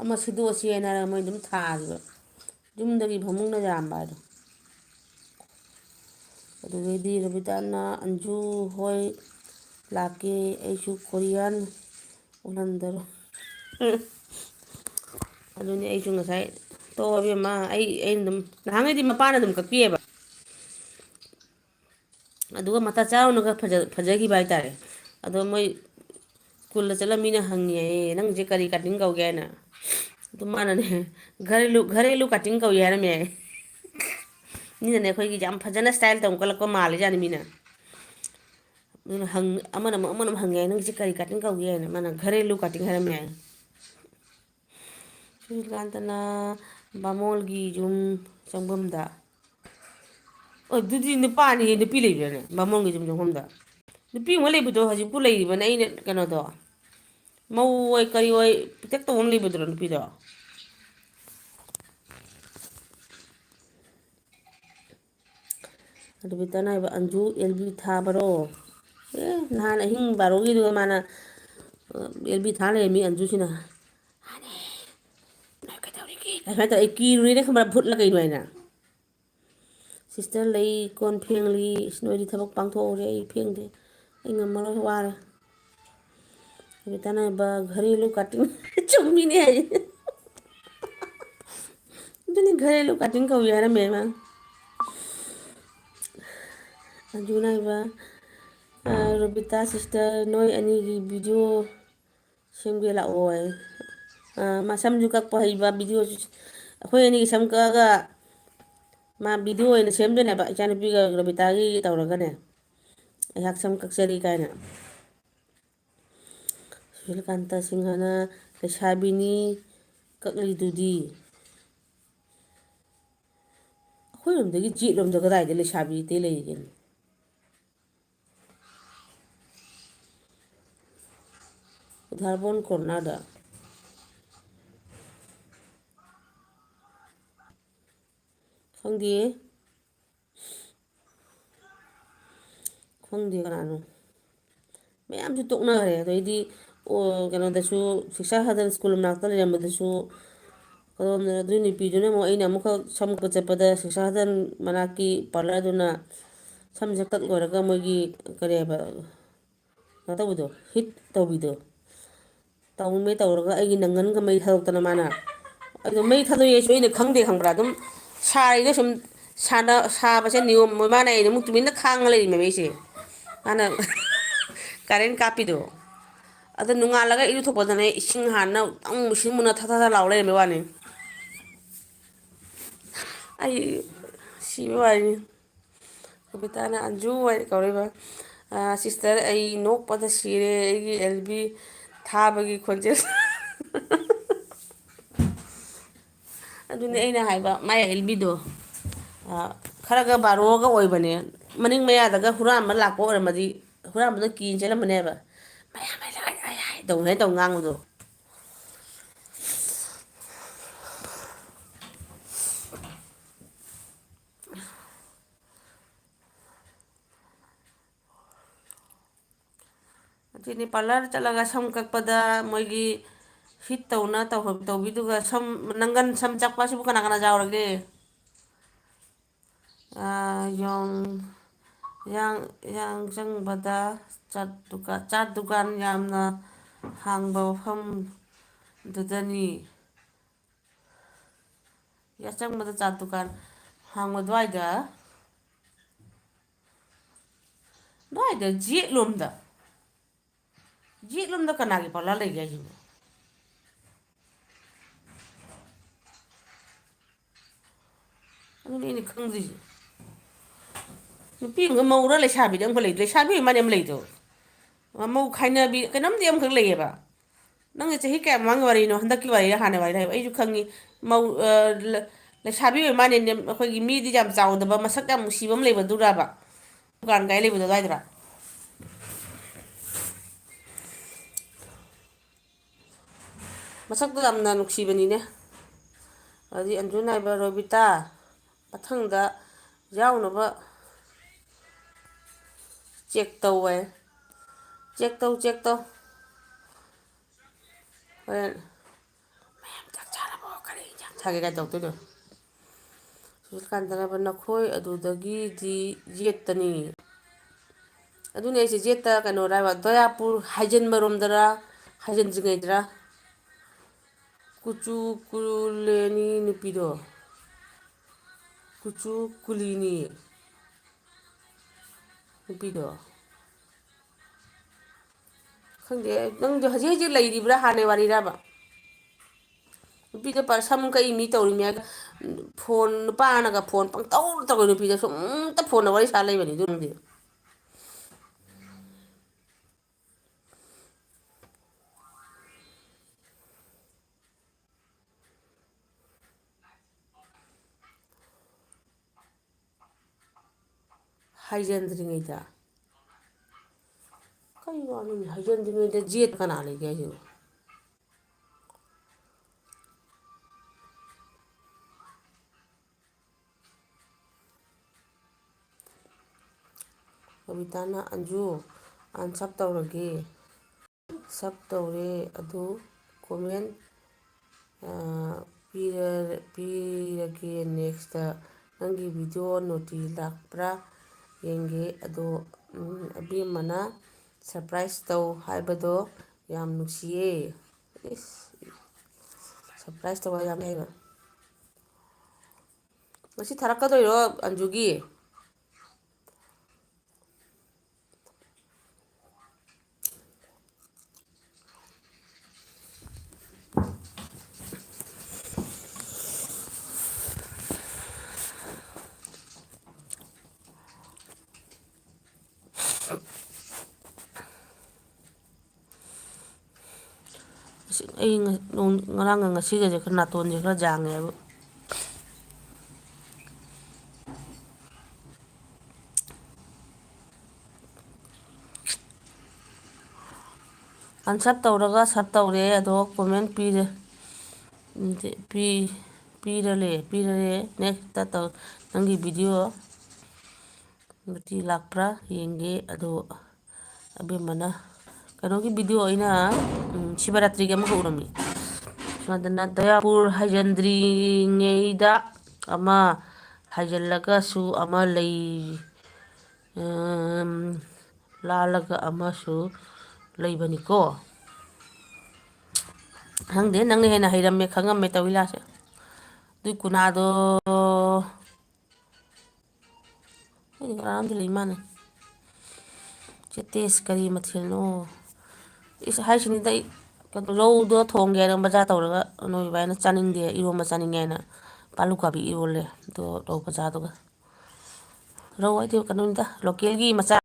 ꯑꯃ ꯁꯤꯗꯣꯛꯑꯁꯤ ꯍꯥꯏꯅꯔꯒ ꯃꯣꯏ ꯑꯗꯨꯝ ꯊꯥꯈꯤꯕ ꯌꯨꯝꯗꯒꯤ ꯐꯃꯨꯡꯅ ꯌꯥꯝꯕ ꯍꯥꯏꯗꯣ ꯑꯗꯨꯗꯩꯗꯤ ꯔꯕꯤꯇꯥꯅ ꯑꯟꯖꯨ ꯍꯣꯏ ꯂꯥꯛꯀꯦ ꯑꯩꯁꯨ ꯀꯣꯔꯤꯌꯥꯟ ꯎꯍꯟꯗꯔꯣ ꯑꯗꯨꯅꯤ ꯑꯩꯁꯨ ꯉꯁꯥꯏ ꯇꯣꯛꯑꯣ ꯏꯕꯦꯝꯃ ꯑꯩꯅ ꯑꯗꯨꯝ ꯅꯍꯥꯟꯈꯩꯗꯤ ꯃꯄꯥꯅ ꯑꯗꯨꯝ ꯀꯛꯄꯤꯑꯦꯕ ꯑꯗꯨꯒ ꯃꯇꯥ ꯆꯥꯎꯅꯒ ꯐꯖꯈꯤꯕ ꯍꯥꯏꯇꯥꯔꯦ ꯑꯗꯣ ꯃꯣꯏ ꯁ꯭ꯀꯨꯜꯗ ꯆꯠꯂ ꯃꯤꯅ ꯍꯪꯉꯦ ꯍꯥꯏꯌꯦ ꯅꯪꯁꯦ ꯀꯔꯤ ꯀꯥꯇꯤꯡ ꯀꯧꯒꯦ ꯍꯥꯏꯅ ꯑꯗꯨ ꯃꯥꯅꯅꯦ ꯘꯔꯦꯂꯨ ꯀꯥꯇꯤꯡ ꯀꯧꯏ ꯍꯥꯏꯔꯝꯃꯦ ꯌꯥꯏ ꯃꯤꯅꯅꯦ ꯑꯩꯈꯣꯏꯒꯤ ꯌꯥꯝ ꯐꯖꯅ ꯏꯁꯇꯥꯏꯜ ꯇꯧ ꯀꯠꯂꯛꯄ ꯃꯥꯜꯂꯦꯖꯥꯠꯅꯤ ꯃꯤꯅ ꯑꯗꯨꯅ ꯑꯃꯅ ꯑꯃꯨꯛ ꯍꯪꯉꯦ ꯅꯪꯁꯦ ꯀꯔꯤ ꯀꯥꯇꯤꯡ ꯀꯧꯒꯦ ꯍꯥꯏꯅ ꯃꯥꯅ ꯘꯔꯦꯂꯨ ꯀꯥꯇꯤꯡ ꯍꯥꯏꯔꯝꯃꯦ ꯍꯥꯏ ꯁꯨꯁꯤꯜꯀꯥꯟꯇꯅ ꯕꯥꯃꯣꯜꯒꯤ ꯌꯨꯝ ꯆꯪꯐꯝꯗ ꯑꯗꯨꯗꯤ ꯅꯨꯄꯥꯅꯤ ꯅꯨꯄꯤ ꯂꯩꯕ꯭ꯔꯥꯅꯦ ꯕꯥꯃꯣꯜꯒꯤ ꯌꯨꯝ ꯆꯪꯐꯝꯗ ꯅꯨꯄꯤ ꯑꯃ ꯂꯩꯕꯗꯣ ꯍꯧꯖꯤꯛꯄꯨ ꯂꯩꯔꯤꯕꯅꯦ ꯑꯩꯅ ꯀꯩꯅꯣꯗꯣ ꯃꯧ ꯑꯣꯏ ꯀꯔꯤ ꯑꯣꯏ ꯄꯤꯇꯛ ꯇꯧꯕ ꯑꯃ ꯂꯩꯕꯗꯨꯔꯣ ꯅꯨꯄꯤꯗꯣ ꯔꯕꯤꯇꯥꯅ ꯍꯥꯏꯕ ꯑꯟꯖꯨ ꯑꯦꯜꯕꯤ ꯊꯥꯕꯔꯣ ꯑꯦ ꯅꯍꯥꯟ ꯑꯍꯤꯡ ꯕꯥꯔꯣꯒꯤꯗꯨꯒ ꯃꯥꯅ ꯑꯦꯜꯕꯤ ꯊꯥ ꯂꯩꯔꯝꯃꯤ ꯑꯟꯖꯨꯁꯤꯅ ꯑꯁꯨꯃꯥꯏꯅ ꯇꯧꯔꯦ ꯑꯩ ꯀꯤꯔꯨꯔꯦꯅꯦ ꯈꯪꯕ꯭ꯔꯥ ꯚꯨꯠꯂ ꯀꯩꯅꯣ ꯍꯥꯏꯅ ꯁꯤꯁꯇꯔ ꯂꯩ ꯀꯣꯟ ꯐꯦꯡꯂꯤ ꯅꯣꯏꯗꯤ ꯊꯕꯛ ꯄꯥꯡꯊꯣꯛꯎꯔꯦ ꯑꯩ ꯐꯦꯡꯗꯦ ꯑꯩ ꯉꯝꯃꯔꯣꯏ ꯋꯥꯔꯦ ꯔꯕꯤꯇꯥꯅ ꯍꯥꯏꯕ ꯘꯔꯦꯂꯨ ꯀꯥꯇꯤꯡ ꯆꯨꯝꯃꯤꯅꯦ ꯍꯥꯏꯌꯦ ꯑꯗꯨꯅꯤ ꯘꯔꯦꯂꯨ ꯀꯥꯇꯤꯡ ꯀꯧꯏ ꯍꯥꯏꯔꯝꯃꯦ ꯃꯥꯅ ꯑꯟꯖꯨꯅ ꯍꯥꯏꯕ ꯔꯣꯕꯤꯇꯥ ꯁꯤꯁꯇꯔ ꯅꯣꯏ ꯑꯅꯤꯒꯤ ꯚꯤꯗꯤꯑꯣ ꯁꯦꯝꯒꯦ ꯂꯥꯛꯑꯣ ꯍꯥꯏꯌꯦ ꯃꯁꯝꯁꯨ ꯀꯛꯄ ꯍꯩꯕ ꯚꯤꯗꯤꯑꯣꯁꯨ ꯑꯩꯈꯣꯏ ꯑꯅꯤꯒꯤ ꯁꯝ ꯀꯛꯑꯒ ꯃꯥ ꯚꯤꯗꯤꯑꯣ ꯑꯣꯏꯅ ꯁꯦꯝꯗꯣꯏꯅꯦꯕ ꯏꯆꯥꯅꯨꯄꯤꯒ ꯔꯕꯤꯇꯥꯒꯤ ꯇꯧꯔꯒꯅꯦ ꯑꯩꯍꯥꯛ ꯁꯝ ꯀꯛꯆꯔꯤ ꯀꯥꯏꯅ ꯁꯨꯁꯤꯜꯀꯥꯟꯇ ꯁꯤꯡꯍꯅ ꯂꯩꯁꯥꯕꯤꯅꯤ ꯀꯛꯂꯤꯗꯨꯗꯤ ꯑꯩꯈꯣꯏꯔꯣꯝꯗꯒꯤ ꯖꯦꯠꯂꯣꯝꯗ ꯀꯗꯥꯏꯗ ꯂꯩꯁꯥꯕꯤ ꯏꯇꯦ ꯂꯩꯔꯤꯒꯦ ꯎꯗꯥꯔꯕꯣꯟ ꯀꯣꯔꯅꯔꯗ ꯈꯪꯗꯤꯌꯦ ꯈꯪꯗꯦ ꯀꯅꯥꯅꯣ ꯃꯌꯥꯝꯁꯨ ꯇꯣꯛꯅꯈ꯭ꯔꯦ ꯑꯗꯩꯗꯤ ꯀꯩꯅꯣꯗꯁꯨ ꯁꯤꯛꯁꯥ ꯁꯗꯟ ꯁ꯭ꯀꯨꯜ ꯃꯅꯥꯛꯇ ꯂꯩꯔꯝꯕꯗꯁꯨ ꯑꯗꯣꯝꯗ ꯑꯗꯨꯏ ꯅꯨꯄꯤꯗꯨꯅ ꯑꯃꯨꯛ ꯑꯩꯅ ꯑꯃꯨꯛꯈꯛ ꯁꯝꯀꯠꯄ ꯆꯠꯄꯗ ꯁꯤꯛꯁꯥ ꯁꯗꯟ ꯃꯅꯥꯛꯀꯤ ꯄꯥꯔꯂꯔꯗꯨꯅ ꯁꯝꯁꯦ ꯀꯛ ꯂꯣꯏꯔꯒ ꯃꯣꯏꯒꯤ ꯀꯔꯤ ꯍꯥꯏꯕ ꯀꯩꯅꯣ ꯇꯧꯕꯗꯣ ꯍꯤꯠ ꯇꯧꯕꯤꯗꯣ ꯇꯧꯅꯤꯡꯕꯩ ꯇꯧꯔꯒ ꯑꯩꯒꯤ ꯅꯪꯒꯟꯒ ꯃꯩ ꯊꯥꯗꯣꯛꯇꯅ ꯃꯥꯅ ꯑꯗꯣ ꯃꯩ ꯊꯥꯗꯣꯛꯑꯦꯁꯨ ꯑꯩꯅ ꯈꯪꯗꯦ ꯈꯪꯕ꯭ꯔꯥ ꯑꯗꯨꯝ ꯁꯥꯔꯤꯅ ꯁꯨꯝ ꯁꯥꯕꯁꯦ ꯅꯤꯌꯣꯝ ꯃꯥꯅ ꯑꯩꯅ ꯑꯃꯨꯛ ꯇꯨꯃꯤꯟꯅ ꯈꯥꯡꯉ ꯂꯩꯔꯤꯃꯦꯕ ꯑꯩꯁꯦ ꯃꯥꯅ ꯀꯔꯦꯟ ꯀꯥꯞꯄꯤꯗꯣ ꯑꯗꯣ ꯅꯣꯡꯉꯥꯜꯂꯒ ꯏꯔꯨ ꯊꯣꯛꯄꯗꯅꯦ ꯏꯁꯤꯡ ꯍꯥꯟꯅ ꯑꯃꯨꯛ ꯏꯁꯤꯡ ꯃꯨꯟꯅ ꯊꯥ ꯊꯥ ꯂꯥꯎ ꯂꯩꯔꯝꯕꯩ ꯋꯥꯅꯤ ꯑꯩ ꯁꯤꯕ ꯋꯥꯅꯤ ꯀꯕꯤꯇꯥꯅ ꯑꯟꯖꯨ ꯍꯥꯏꯅ ꯀꯧꯔꯛꯏꯕ ꯁꯤꯁꯇꯔ ꯑꯩ ꯅꯣꯛꯄꯗ ꯁꯤꯔꯦ ꯑꯩꯒꯤ ꯑꯦꯜꯕꯤ ꯊꯥꯕꯒꯤ ꯈꯣꯟꯖꯦꯜ ꯑꯗꯨꯅꯤ ꯑꯩꯅ ꯍꯥꯏꯕ ꯃꯥꯏ ꯑꯦꯜꯕꯤꯗꯣ ꯈꯔꯒ ꯕꯥꯔꯣꯒ ꯑꯣꯏꯕꯅꯦ ꯃꯅꯤꯡ ꯃꯌꯥꯗꯒ ꯍꯨꯔꯥꯟꯕ ꯂꯥꯛꯄ ꯑꯣꯏꯔꯝꯃꯗꯤ ꯍꯨꯔꯥꯟꯕꯗ ꯀꯤꯅ ꯆꯦꯜꯂꯝꯕꯅꯦꯕ ꯇꯧ ꯉꯥꯡꯕꯗꯣ ꯑꯗꯨꯅꯤ ꯄꯥꯔꯂꯔ ꯆꯠꯂꯒ ꯁꯝ ꯀꯛꯄꯗ ꯃꯣꯏꯒꯤ ꯍꯤꯠ ꯇꯧꯅ ꯇꯧꯕꯤꯗꯨꯒ ꯁꯝ ꯅꯪꯒꯟ ꯁꯝ ꯆꯛꯄꯁꯤꯕꯨ ꯀꯅꯥ ꯀꯅꯥ ꯌꯥꯎꯔꯒꯦ ꯌꯥꯡ ꯆꯪꯕꯗ ꯆꯥꯠ ꯗꯨꯀꯥꯟ ꯌꯥꯝꯅ ꯍꯥꯡꯕ ꯃꯐꯝꯗꯨꯗꯅꯤ ꯌꯥꯆꯪꯕꯗ ꯆꯥ ꯗꯨꯀꯥꯟ ꯍꯥꯡꯕ ꯑꯗꯨꯋꯥꯏꯗ ꯑꯗꯨꯋꯥꯏꯗ ꯌꯦꯠꯂꯣꯝꯗ ꯀꯅꯥꯒꯤ ꯄꯥꯔꯂꯔ ꯂꯩꯒꯦ ꯍꯥꯏꯁꯤꯕꯣ ꯑꯗꯨꯅꯤ ꯑꯩꯅ ꯈꯪꯗ꯭ꯔꯤꯁꯦ ꯅꯨꯄꯤ ꯑꯃꯒ ꯃꯧꯔ ꯂꯩꯁꯥꯕꯤꯗ ꯑꯃꯈꯛ ꯂꯩꯗꯣ ꯂꯩꯁꯥꯕꯤ ꯑꯣꯏ ꯃꯥꯜꯂꯦ ꯑꯃ ꯂꯩꯗꯣ ꯃꯧ ꯈꯥꯏꯅꯕꯤ ꯀꯩꯅꯣꯝꯗꯤ ꯑꯃꯈꯛ ꯂꯩꯌꯦꯕ ꯅꯪꯁꯦ ꯆꯍꯤ ꯀꯌꯥ ꯃꯃꯥꯡꯒꯤ ꯋꯥꯔꯤꯅꯣ ꯍꯟꯗꯛꯀꯤ ꯋꯥꯔꯤꯔ ꯍꯥꯟꯅ ꯋꯥꯔꯤꯔ ꯍꯥꯏꯕ ꯑꯩꯁꯨ ꯈꯪꯉꯤ ꯃꯧ ꯂꯩꯁꯥꯕꯤ ꯑꯣꯏ ꯃꯥꯅꯦꯅꯦ ꯑꯩꯈꯣꯏꯒꯤ ꯃꯤꯗꯤ ꯌꯥꯝ ꯆꯥꯎꯗꯕ ꯃꯁꯛ ꯌꯥꯝ ꯅꯨꯡꯁꯤꯕ ꯑꯃ ꯂꯩꯕꯗꯨꯔꯕ ꯗꯨꯀꯥꯟ ꯀꯥꯏ ꯂꯩꯕꯗꯣ ꯑꯗꯨꯋꯥꯏꯗꯔꯥ ꯃꯁꯛꯇꯣ ꯌꯥꯝꯅ ꯅꯨꯡꯁꯤꯕꯅꯤꯅꯦ ꯑꯗꯨꯗꯤ ꯑꯟꯖꯨ ꯍꯥꯏꯕ ꯔꯣꯕꯤꯇꯥ ꯃꯊꯪꯗ ꯌꯥꯎꯅꯕ ꯆꯦꯛ ꯇꯧꯋꯦ ꯆꯦꯛ ꯇꯧ ꯍꯣꯔꯦꯟ ꯃꯌꯥꯝ ꯆꯥꯛ ꯆꯥꯔꯕꯣ ꯀꯔꯤ ꯏꯟꯖꯥꯡ ꯆꯥꯒꯦ ꯀꯥꯏ ꯇꯧꯔꯛꯇꯣꯏꯗꯣ ꯁꯨꯁꯤꯜꯀꯥꯟꯇꯅ ꯅꯈꯣꯏ ꯑꯗꯨꯗꯒꯤꯗꯤ ꯌꯦꯠꯇꯅꯤ ꯑꯗꯨꯅꯦ ꯑꯩꯁꯦ ꯖꯦꯠꯇ ꯀꯩꯅꯣꯔꯕ ꯗꯌꯥꯄꯨꯔ ꯍꯥꯏꯖꯤꯟꯕꯔꯣꯝꯗꯔ ꯍꯥꯏꯖꯤꯟꯗ꯭ꯔꯤꯉꯩꯗꯔ ꯀꯨꯆꯨ ꯀꯨꯂꯦꯅꯤ ꯅꯨꯄꯤꯗꯣ ꯀꯨꯆꯨ ꯀꯨꯂꯤꯅꯤ ꯅꯨꯄꯤꯗꯣ ꯈꯪꯗꯦ ꯅꯪꯗꯣ ꯍꯧꯖꯤꯛ ꯍꯧꯖꯤꯛ ꯂꯩꯔꯤꯕ꯭ꯔꯥ ꯍꯥꯟꯅꯩ ꯋꯥꯔꯤꯔꯕ ꯅꯨꯄꯤꯗ ꯁꯝ ꯀꯛꯏ ꯃꯤ ꯇꯧꯔꯤꯅꯦ ꯐꯣꯟ ꯅꯨꯄꯥꯅꯒ ꯐꯣꯟ ꯄꯪꯇꯧ ꯇꯧꯋꯦ ꯅꯨꯄꯤꯗ ꯁꯨꯝꯇ ꯐꯣꯟꯗ ꯋꯥꯔꯤ ꯁꯥ ꯂꯩꯕꯅꯤ ꯑꯗꯨ ꯅꯨꯄꯤꯗꯣ ꯍꯥꯏꯖꯤꯟꯗ꯭ꯔꯤꯉꯩꯗ ꯀꯩ ꯋꯥꯅꯣꯅꯦ ꯍꯥꯏꯖꯤꯟꯗ꯭ꯔꯤꯉꯩꯗ ꯖꯦꯠ ꯀꯅꯥ ꯂꯩꯒꯦ ꯍꯥꯏꯁꯤꯕꯣ ꯕꯕꯤꯇꯥꯅ ꯑꯟꯖꯨ ꯑꯟꯁꯞ ꯇꯧꯔꯒꯦ ꯁꯞ ꯇꯧꯔꯦ ꯑꯗꯨ ꯀꯣꯃꯦꯟ ꯄꯤꯔꯒꯦ ꯅꯦꯛꯁꯇ ꯅꯪꯒꯤ ꯚꯤꯗꯤꯑꯣ ꯅꯣꯇꯤ ꯂꯥꯛꯄ꯭ꯔꯥ ꯌꯦꯡꯒꯦ ꯑꯗꯣ ꯑꯕꯦꯝꯃꯅ ꯁꯔꯄ꯭ꯔꯥꯏꯖ ꯇꯧ ꯍꯥꯏꯕꯗꯣ ꯌꯥꯝ ꯅꯨꯡꯁꯤꯌꯦ ꯏꯁ ꯁꯔꯄ꯭ꯔꯥꯏꯖ ꯇꯧꯕ ꯌꯥꯝ ꯍꯩꯕ ꯉꯁꯤ ꯊꯥꯔꯛꯀꯗꯣꯏꯔꯣ ꯑꯟꯖꯨꯒꯤ ꯑꯩ ꯉꯔꯥꯡꯒ ꯉꯁꯤꯒꯁꯦ ꯈꯔ ꯅꯥꯇꯣꯟꯁꯦ ꯈꯔ ꯖꯥꯡꯉꯦꯕ ꯑꯟꯁꯞ ꯇꯧꯔꯒ ꯁꯞ ꯇꯧꯔꯦ ꯑꯗꯣ ꯀꯣꯃꯦꯟ ꯄꯤꯔꯔꯦ ꯅꯦꯛꯁꯇ ꯅꯪꯒꯤ ꯚꯤꯗꯤꯑꯣ ꯅꯣꯇꯤ ꯂꯥꯛꯄ꯭ꯔꯥ ꯌꯦꯡꯒꯦ ꯑꯗꯣ ꯑꯕꯦꯝꯃꯅ ꯀꯩꯅꯣꯒꯤ ꯚꯤꯗꯤꯑꯣ ꯑꯩꯅ ꯁꯤꯕꯔꯥꯇ꯭ꯔꯤꯒꯤ ꯑꯃꯈꯛ ꯎꯔꯝꯃꯤ ꯁꯣꯝꯗꯅ ꯗꯌꯥꯄꯨꯔ ꯍꯥꯏꯖꯤꯟꯗ꯭ꯔꯤꯉꯩꯗ ꯑꯃ ꯍꯥꯏꯖꯤꯜꯂꯒꯁꯨ ꯑꯃ ꯂꯩ ꯂꯥꯜꯂꯒ ꯑꯃꯁꯨ ꯂꯩꯕꯅꯤꯀꯣ ꯈꯪꯗꯦ ꯅꯪꯅ ꯍꯦꯟꯅ ꯍꯩꯔꯝꯃꯦ ꯈꯪꯉꯝꯃꯦ ꯇꯧꯋꯤꯂꯥꯁꯦ ꯑꯗꯨꯏ ꯀꯨꯅꯥꯗꯣ ꯑꯩꯗꯤ ꯉꯔꯥꯡꯗꯤ ꯂꯩ ꯃꯥꯟꯅꯦ ꯆꯦꯇꯦꯁ ꯀꯔꯤ ꯃꯊꯦꯜꯅꯣ ꯏꯁ ꯍꯥꯏꯁꯤꯅꯤꯗ ꯑꯩ ꯔꯧꯗꯣ ꯊꯣꯡꯒꯦ ꯍꯥꯏꯅ ꯕꯖꯥꯔ ꯇꯧꯔꯒ ꯅꯣꯏ ꯏꯕꯥꯏꯅ ꯆꯥꯅꯤꯡꯗꯦ ꯏꯔꯣꯝꯕ ꯆꯥꯅꯤꯡꯉꯦ ꯍꯥꯏꯅ ꯄꯥꯂꯨꯀꯥꯕꯤ ꯏꯔꯣꯜꯂꯦ ꯑꯗꯣ ꯔꯧ ꯃꯆꯥꯗꯨꯒ ꯔꯧ ꯍꯥꯏꯗꯤ ꯀꯩꯅꯣꯅꯤꯗ ꯂꯣꯀꯦꯜꯒꯤ ꯃꯆꯥ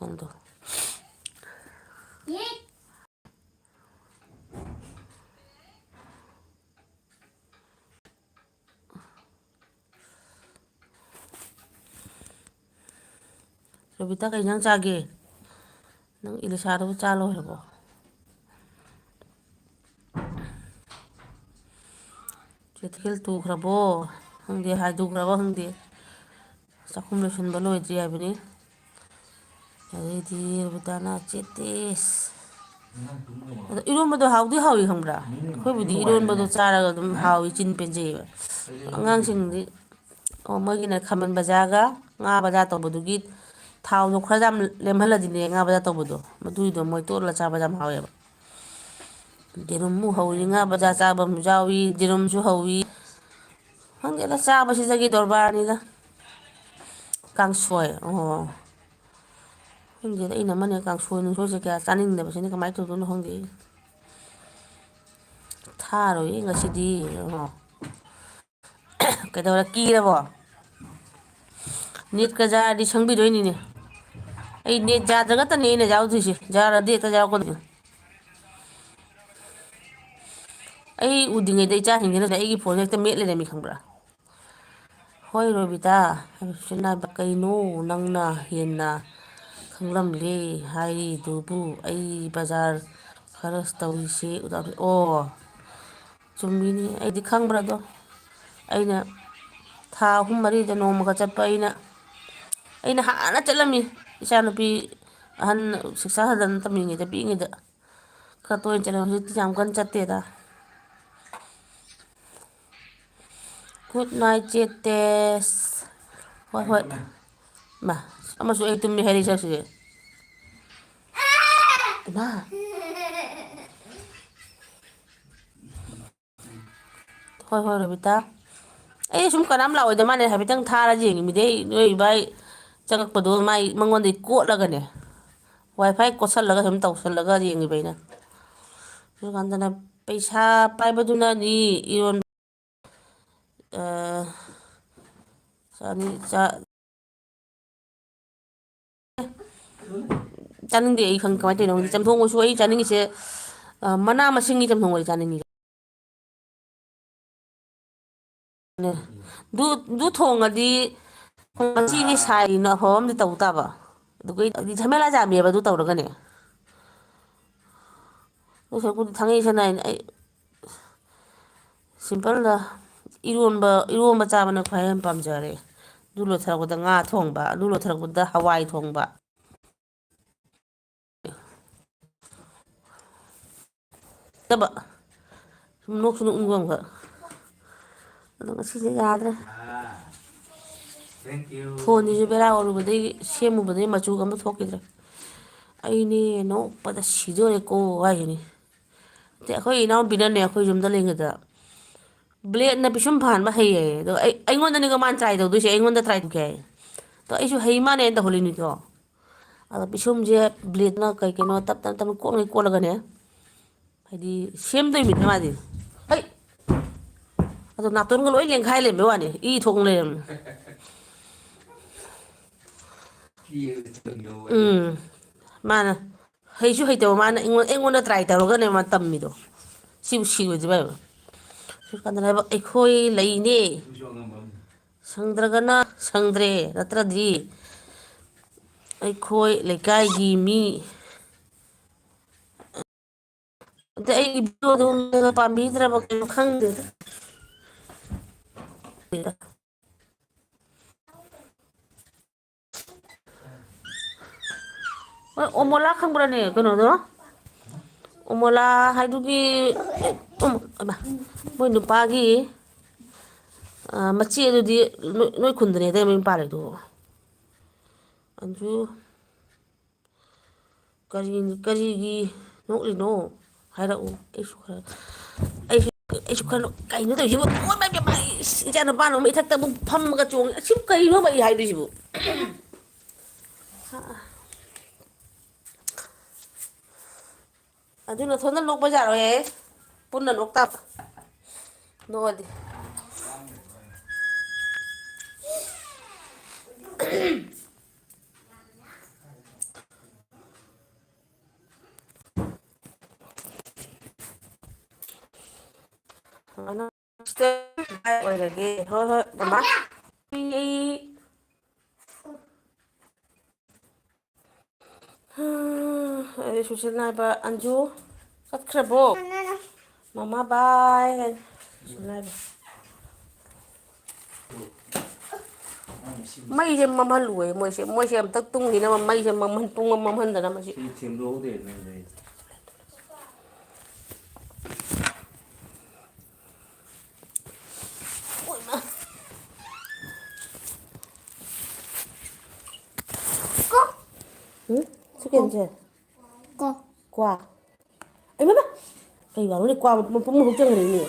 ꯑꯗꯣ ꯔꯣꯕꯤꯇꯥ ꯀꯩ ꯏꯟꯖꯥꯡ ꯆꯥꯒꯦ ꯅꯪ ꯏꯂꯤꯁꯥꯗꯨꯕꯨ ꯆꯥ ꯂꯣꯏꯔꯕꯣ ꯆꯩꯊꯦꯜ ꯇꯨꯈ꯭ꯔꯕꯣ ꯈꯪꯗꯦ ꯍꯥꯏꯗꯨꯈ꯭ꯔꯕ ꯈꯪꯗꯦ ꯆꯥꯛꯈꯨꯝ ꯂꯣꯏꯁꯤꯟꯕ ꯂꯣꯏꯗ꯭ꯔꯤ ꯍꯥꯏꯕꯅꯤ ꯑꯗꯩꯗꯤ ꯔꯕꯤꯇꯥꯅ ꯆꯦꯇꯤꯁ ꯑꯗꯣ ꯏꯔꯣꯟꯕꯗꯣ ꯍꯥꯎꯗꯤ ꯍꯥꯎꯏ ꯈꯪꯕ꯭ꯔꯥ ꯑꯩꯈꯣꯏꯕꯨꯗꯤ ꯏꯔꯣꯟꯕꯗꯣ ꯆꯥꯔꯒ ꯑꯗꯨꯝ ꯍꯥꯎꯏ ꯆꯤꯟ ꯄꯦꯟꯖꯩꯌꯦꯕ ꯑꯉꯥꯡꯁꯤꯡꯗꯤ ꯑꯣ ꯃꯣꯏꯒꯤꯅ ꯈꯥꯃꯦꯟ ꯕꯖꯥꯔꯒ ꯉꯥ ꯕꯖꯥꯔ ꯇꯧꯕꯗꯨꯒꯤ ꯊꯥꯎꯗꯣ ꯈꯔ ꯌꯥꯝ ꯂꯦꯝꯍꯜꯂꯗꯤꯅꯦ ꯉꯥ ꯕꯖꯥꯔ ꯇꯧꯕꯗꯣ ꯃꯗꯨꯏꯗꯣ ꯃꯣꯏ ꯇꯣꯠꯂ ꯆꯥꯕ ꯌꯥꯝ ꯍꯥꯎꯋꯦꯕ ꯌꯦꯔꯨꯝꯃꯨꯛ ꯍꯧꯋꯤ ꯉꯥ ꯕꯖꯥꯔ ꯆꯥꯕ ꯑꯃꯁꯨ ꯌꯥꯎꯏ ꯌꯦꯔꯨꯝꯁꯨ ꯍꯧꯋꯤ ꯈꯪꯗꯦꯗ ꯆꯥꯕꯁꯤꯗꯒꯤ ꯗꯣꯔꯕꯥꯔꯅꯤꯗ ꯀꯥꯡꯁꯣꯏ ꯑꯣ ꯈꯪꯗꯦꯗ ꯏꯅꯝꯃꯅ ꯀꯥꯡꯁꯣꯏ ꯅꯨꯡꯁꯣꯏꯁꯦ ꯀꯌꯥ ꯆꯥꯅꯤꯡꯗꯕꯁꯤꯅ ꯀꯃꯥꯏꯅ ꯇꯧꯗꯣꯏꯅꯣ ꯈꯪꯗꯦ ꯑꯩ ꯊꯥꯔꯣꯏꯌꯦ ꯉꯁꯤꯗꯤ ꯀꯩꯗꯧꯔꯦ ꯀꯤꯔꯕꯣ ꯅꯤꯠꯀ ꯌꯥꯔꯗꯤ ꯁꯪꯕꯤꯗꯣꯏꯅꯤꯅꯦ ꯑꯩ ꯅꯦꯠ ꯌꯥꯗ꯭ꯔꯒꯇꯅꯦ ꯑꯩꯅ ꯌꯥꯎꯗꯣꯏꯁꯦ ꯌꯥꯔꯗꯤ ꯍꯦꯛꯇ ꯌꯥꯎꯔꯛꯀꯗꯣꯏꯅꯤ ꯑꯩ ꯎꯗ꯭ꯔꯤꯉꯩꯗ ꯏꯆꯥꯁꯤꯡꯁꯤꯅꯅꯦ ꯑꯩꯒꯤ ꯐꯣꯟꯁꯦ ꯍꯦꯛꯇ ꯃꯦꯠ ꯂꯩꯔꯝꯃꯤ ꯈꯪꯕ꯭ꯔꯥ ꯍꯣꯏ ꯔꯣꯕꯤꯇꯥ ꯀꯩꯅꯣ ꯅꯪꯅ ꯍꯦꯟꯅ ꯈꯪꯂꯝꯂꯦ ꯍꯥꯏꯔꯤꯗꯨꯕꯨ ꯑꯩ ꯕꯖꯥꯔ ꯈꯔꯁ ꯇꯧꯔꯤꯁꯦ ꯑꯣ ꯆꯨꯝꯃꯤꯅꯤ ꯑꯩꯗꯤ ꯈꯪꯕ꯭ꯔꯥꯗꯣ ꯑꯩꯅ ꯊꯥ ꯑꯍꯨꯝ ꯃꯔꯤꯗ ꯅꯣꯡꯃꯒ ꯆꯠꯄ ꯑꯩꯅ ꯍꯥꯟꯅ ꯆꯠꯂꯝꯃꯤ ꯏꯆꯥꯅꯨꯄꯤ ꯑꯍꯟ ꯁꯤꯛꯁꯥ ꯍꯗꯟ ꯇꯝꯃꯤꯉꯩꯗ ꯄꯤꯛꯏꯉꯩꯗ ꯈꯔ ꯇꯣꯏꯅ ꯆꯠꯂꯦ ꯍꯧꯖꯤꯛꯇꯤ ꯌꯥꯝ ꯀꯟꯅ ꯆꯠꯇꯦꯗ ꯒꯨꯗ ꯅꯥꯏꯠ ꯆꯦꯇꯦꯁ ꯍꯣꯏ ꯍꯣꯏ ꯏꯃꯥ ꯑꯃꯁꯨ ꯑꯩ ꯇꯨꯝꯃꯤ ꯍꯥꯏꯔꯤ ꯁꯛꯁꯤꯁꯦ ꯏꯃꯥ ꯍꯣꯏ ꯍꯣꯏ ꯔꯕꯤꯇꯥ ꯑꯩ ꯁꯨꯝ ꯀꯅꯥꯝ ꯂꯥꯛꯑꯣꯏꯗ ꯃꯥꯅꯦ ꯍꯥꯏꯐꯦꯠꯇꯪ ꯊꯥꯔꯁꯤ ꯌꯦꯡꯉꯤꯃꯤꯗꯤ ꯑꯩ ꯅꯣꯏ ꯏꯕꯥꯏ ꯆꯪꯉꯛꯄꯗꯣ ꯃꯥꯏ ꯃꯉꯣꯟꯗꯒꯤ ꯀꯣꯠꯂꯒꯅꯦ ꯋꯥꯏ ꯐꯥꯏ ꯀꯣꯠꯁꯤꯜꯂꯒ ꯁꯨꯝ ꯇꯧꯁꯜꯂꯒ ꯌꯦꯡꯉꯤꯕ ꯑꯩꯅ ꯑꯗꯨꯀꯥꯟꯗꯅ ꯄꯩꯁꯥ ꯄꯥꯏꯕꯗꯨꯅꯗꯤ ꯏꯔꯣꯟ ꯆꯅꯤ ꯆꯥꯅꯤꯡꯗꯦ ꯑꯩ ꯀꯃꯥꯏꯅ ꯇꯧꯅꯣ ꯈꯪꯗꯦ ꯆꯝꯊꯣꯡꯒꯁꯨ ꯑꯩ ꯆꯥꯅꯤꯡꯉꯤꯁꯦ ꯃꯅꯥ ꯃꯁꯤꯡꯒꯤ ꯆꯝꯊꯣꯡ ꯑꯣꯏ ꯆꯥꯅꯤꯡꯉꯤꯁꯦ ꯑꯗꯨ ꯊꯣꯡꯉꯗꯤ ꯉꯁꯤꯗꯤ ꯁꯥꯏꯅ ꯑꯐꯕ ꯑꯃꯗꯤ ꯇꯧ ꯇꯥꯕ ꯑꯗꯨꯒ झमेला ꯌꯥꯝꯃꯦꯕ ꯑꯗꯨ ꯇꯧꯔꯒꯅꯦ ꯑꯗꯨ ꯁꯔꯨꯛꯄꯨꯗꯤ ꯊꯥꯡꯉꯩ ꯁꯦꯡꯅ ꯑꯩ ꯁꯤꯝꯄꯜꯗ ꯏꯔꯣꯟꯕ ꯆꯥꯕꯅ ꯈ꯭ꯋꯥꯏ ꯌꯥꯝ ꯄꯥꯝꯖꯔꯦ ꯑꯗꯨ ꯂꯣꯏꯊꯔꯛꯄꯗ ꯉꯥ ꯊꯣꯡꯕ ꯑꯗꯨ ꯂꯣꯏꯊꯔꯛꯄꯗ ꯍꯋꯥꯏ ꯊꯣꯡꯕ ꯅꯠꯇꯕ ꯁꯨꯝ ꯅꯣꯛꯁꯨ ꯅꯣꯛꯅꯤꯡꯕ ꯑꯃꯈꯛ ꯑꯗꯣ ꯉꯁꯤꯁꯦ ꯌꯥꯗ꯭ꯔꯦ ꯐꯣꯟꯁꯤꯁꯨ ꯕꯦꯔꯥ ꯑꯣꯏꯔꯨꯕꯗꯒꯤ ꯁꯦꯝꯃꯨꯕꯗꯒꯤ ꯃꯆꯨꯒ ꯑꯝꯇ ꯊꯣꯛꯈꯤꯗ꯭ꯔꯦ ꯑꯩꯅꯦ ꯅꯣꯛꯄꯗ ꯁꯤꯗꯣꯔꯦꯀꯣ ꯍꯥꯏꯁꯤꯅꯤ ꯑꯩꯈꯣꯏ ꯏꯅꯥꯎꯄꯤꯅꯅꯦ ꯑꯩꯈꯣꯏ ꯌꯨꯝꯗ ꯂꯩꯉꯩꯗ ꯕ꯭ꯂꯦꯠꯅ ꯄꯤꯁꯨꯝ ꯐꯥꯟꯕ ꯍꯩꯌꯦ ꯑꯗꯣ ꯑꯩꯉꯣꯟꯗꯅꯤꯀꯣ ꯃꯥꯅ ꯇ꯭ꯔꯥꯏ ꯇꯧꯗꯣꯏꯁꯦ ꯑꯩꯉꯣꯟꯗ ꯇ꯭ꯔꯥꯏ ꯇꯧꯒꯦ ꯍꯥꯏ ꯑꯗꯣ ꯑꯩꯁꯨ ꯍꯩ ꯃꯥꯅꯦꯅ ꯇꯧꯍꯜꯂꯤꯅꯤꯀꯣ ꯑꯗꯣ ꯄꯤꯁꯨꯝꯁꯦ ꯕ꯭ꯂꯦꯠꯅ ꯀꯩ ꯀꯩꯅꯣ ꯇꯞ ꯀꯣꯠꯂꯒꯅꯦ ꯍꯥꯏꯗꯤ ꯁꯦꯝꯗꯣꯏꯅꯤꯅ ꯃꯥꯗꯤ ꯍꯩ ꯑꯗꯣ ꯅꯥꯇꯣꯟꯒ ꯂꯣꯏ ꯂꯦꯡꯈꯥꯏ ꯂꯩꯔꯝꯕꯩ ꯋꯥꯅꯤ ꯏ ꯊꯣꯛ ꯂꯩꯔꯝꯃꯦ ꯃꯥꯅ ꯍꯩꯁꯨ ꯍꯩꯇꯕ ꯃꯥꯅ ꯑꯩꯉꯣꯟꯗ ꯇ꯭ꯔꯥꯏ ꯇꯧꯔꯒꯅꯦ ꯃꯥ ꯇꯝꯃꯤꯗꯣ ꯁꯤꯕꯨ ꯁꯤꯔꯣꯏꯗ꯭ꯔꯤꯕ ꯍꯥꯏꯕ ꯀꯥꯟꯗꯅ ꯍꯥꯏꯕ ꯑꯩꯈꯣꯏ ꯂꯩꯅꯦ ꯁꯪꯗ꯭ꯔꯒꯅ ꯁꯪꯗ꯭ꯔꯦ ꯅꯠꯇ꯭ꯔꯗꯤ ꯑꯩꯈꯣꯏ ꯂꯩꯀꯥꯏꯒꯤ ꯃꯤ ꯑꯗ ꯑꯩꯒꯤ ꯚꯤꯗꯤꯑꯣꯗꯣ ꯄꯥꯝꯕꯤꯗ꯭ꯔꯕ ꯀꯩꯅꯣ ꯈꯪꯗꯦꯗ ꯍꯣꯏ ꯑꯣꯃꯣꯂꯥ ꯈꯪꯕ꯭ꯔꯅꯦ ꯀꯩꯅꯣꯗꯣ ꯎꯃꯣꯂꯥ ꯍꯥꯏꯗꯨꯒꯤ ꯃꯣꯏ ꯅꯨꯄꯥꯒꯤ ꯃꯆꯦ ꯑꯗꯨꯗꯤ ꯅꯣꯏ ꯈꯨꯟꯗꯅꯦ ꯍꯦꯛꯇ ꯃꯌꯨꯝ ꯄꯥꯜꯂꯤꯗꯣ ꯑꯗꯨ ꯀꯔꯤꯒꯤ ꯅꯣꯛꯂꯤꯅꯣ ꯍꯥꯏꯔꯛꯎ ꯑꯩꯁꯨ ꯈꯔ ꯀꯩꯅꯣ ꯇꯧꯔꯤꯁꯤꯕꯨ ꯏꯆꯥ ꯅꯨꯄꯥꯅ ꯑꯃꯨꯛ ꯏꯊꯛꯇ ꯑꯃꯨꯛ ꯐꯝꯃꯒ ꯆꯣꯡꯉꯦ ꯑꯁꯤꯕꯨ ꯀꯩꯅꯣꯕ ꯑꯩ ꯍꯥꯏꯗꯣꯏꯁꯤꯕꯨ ꯑꯗꯨ ꯅꯊꯣꯟꯗ ꯅꯣꯛꯄ ꯌꯥꯔꯣꯏꯍꯦ ꯄꯨꯟꯅ ꯅꯣꯛꯇꯥꯕ ꯅꯣꯛꯑꯗꯤ ꯑꯣꯏꯔꯒꯦ ꯍꯣꯏ ꯍꯣꯏ ꯃꯃꯥ ꯑꯩ ꯑꯩ ꯁꯨꯁꯤꯜ ꯅꯥꯏꯕ ꯑꯟꯖꯨ ꯆꯠꯈ꯭ꯔꯕꯣ ꯃꯃꯥ ꯕꯥꯏ ꯃꯩꯁꯦ ꯃꯝꯍꯜꯂꯨꯌꯦ ꯃꯣꯏꯁꯦ ꯑꯝꯇ ꯇꯨꯡꯈꯤꯅꯕ ꯃꯩꯁꯦ ꯄꯨꯡ ꯑꯃ ꯃꯝꯍꯟꯗꯅ ꯃꯁꯤ ꯁꯦꯀꯦꯟꯁꯦ ꯀ꯭ꯋꯥ ꯑꯩꯃꯅ ꯀꯩ ꯋꯥꯅꯣꯅꯦ ꯀ꯭ꯋꯥ ꯃꯄꯨꯝ ꯍꯧꯖꯟꯈ꯭ꯔꯦꯅꯦ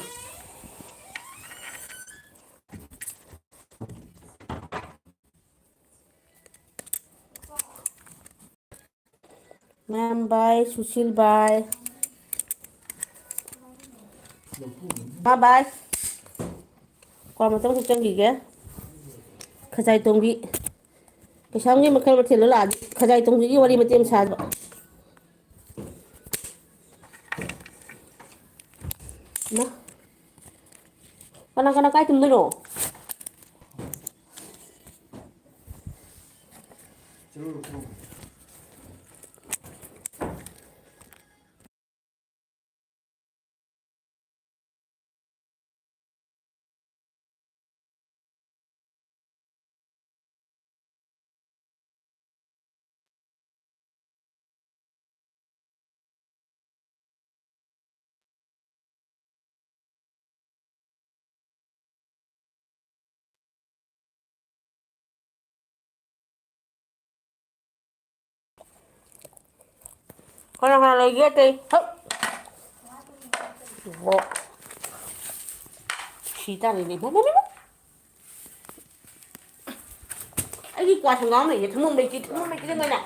ꯃꯌꯥꯝ ꯕꯥꯏ ꯁꯨꯁꯤꯜ ꯕꯥꯏ ꯕꯥꯏ ꯀ꯭ꯋꯥ ꯃꯇꯝ ꯍꯨꯞꯆꯟꯈꯤꯒꯦ ꯈꯖꯥꯏ ꯇꯣꯡꯕꯤ ꯀꯩꯁꯥꯝꯒꯤ ꯃꯈꯜ ꯃꯊꯦꯜꯗꯣ ꯂꯥꯛꯑꯗꯤ ꯈꯖꯥꯏ ꯇꯣꯡꯕꯤꯒꯤ ꯋꯥꯔꯤ ꯃꯇꯦꯛ ꯑꯃ ꯁꯥꯕ ꯀꯅꯥ ꯀꯥꯏ ꯇꯨꯝꯗꯣꯏꯅꯣ ꯀꯅꯥ ꯂꯩꯒꯦ ꯑꯇꯩ ꯁꯤ ꯇꯥꯔꯦꯅꯦ ꯑꯩꯒꯤ ꯀ꯭ꯋꯥ ꯁꯪꯒꯥꯝ ꯂꯩꯁꯦ ꯊꯝꯃꯝ ꯂꯩꯇꯦ ꯀꯩꯅꯣ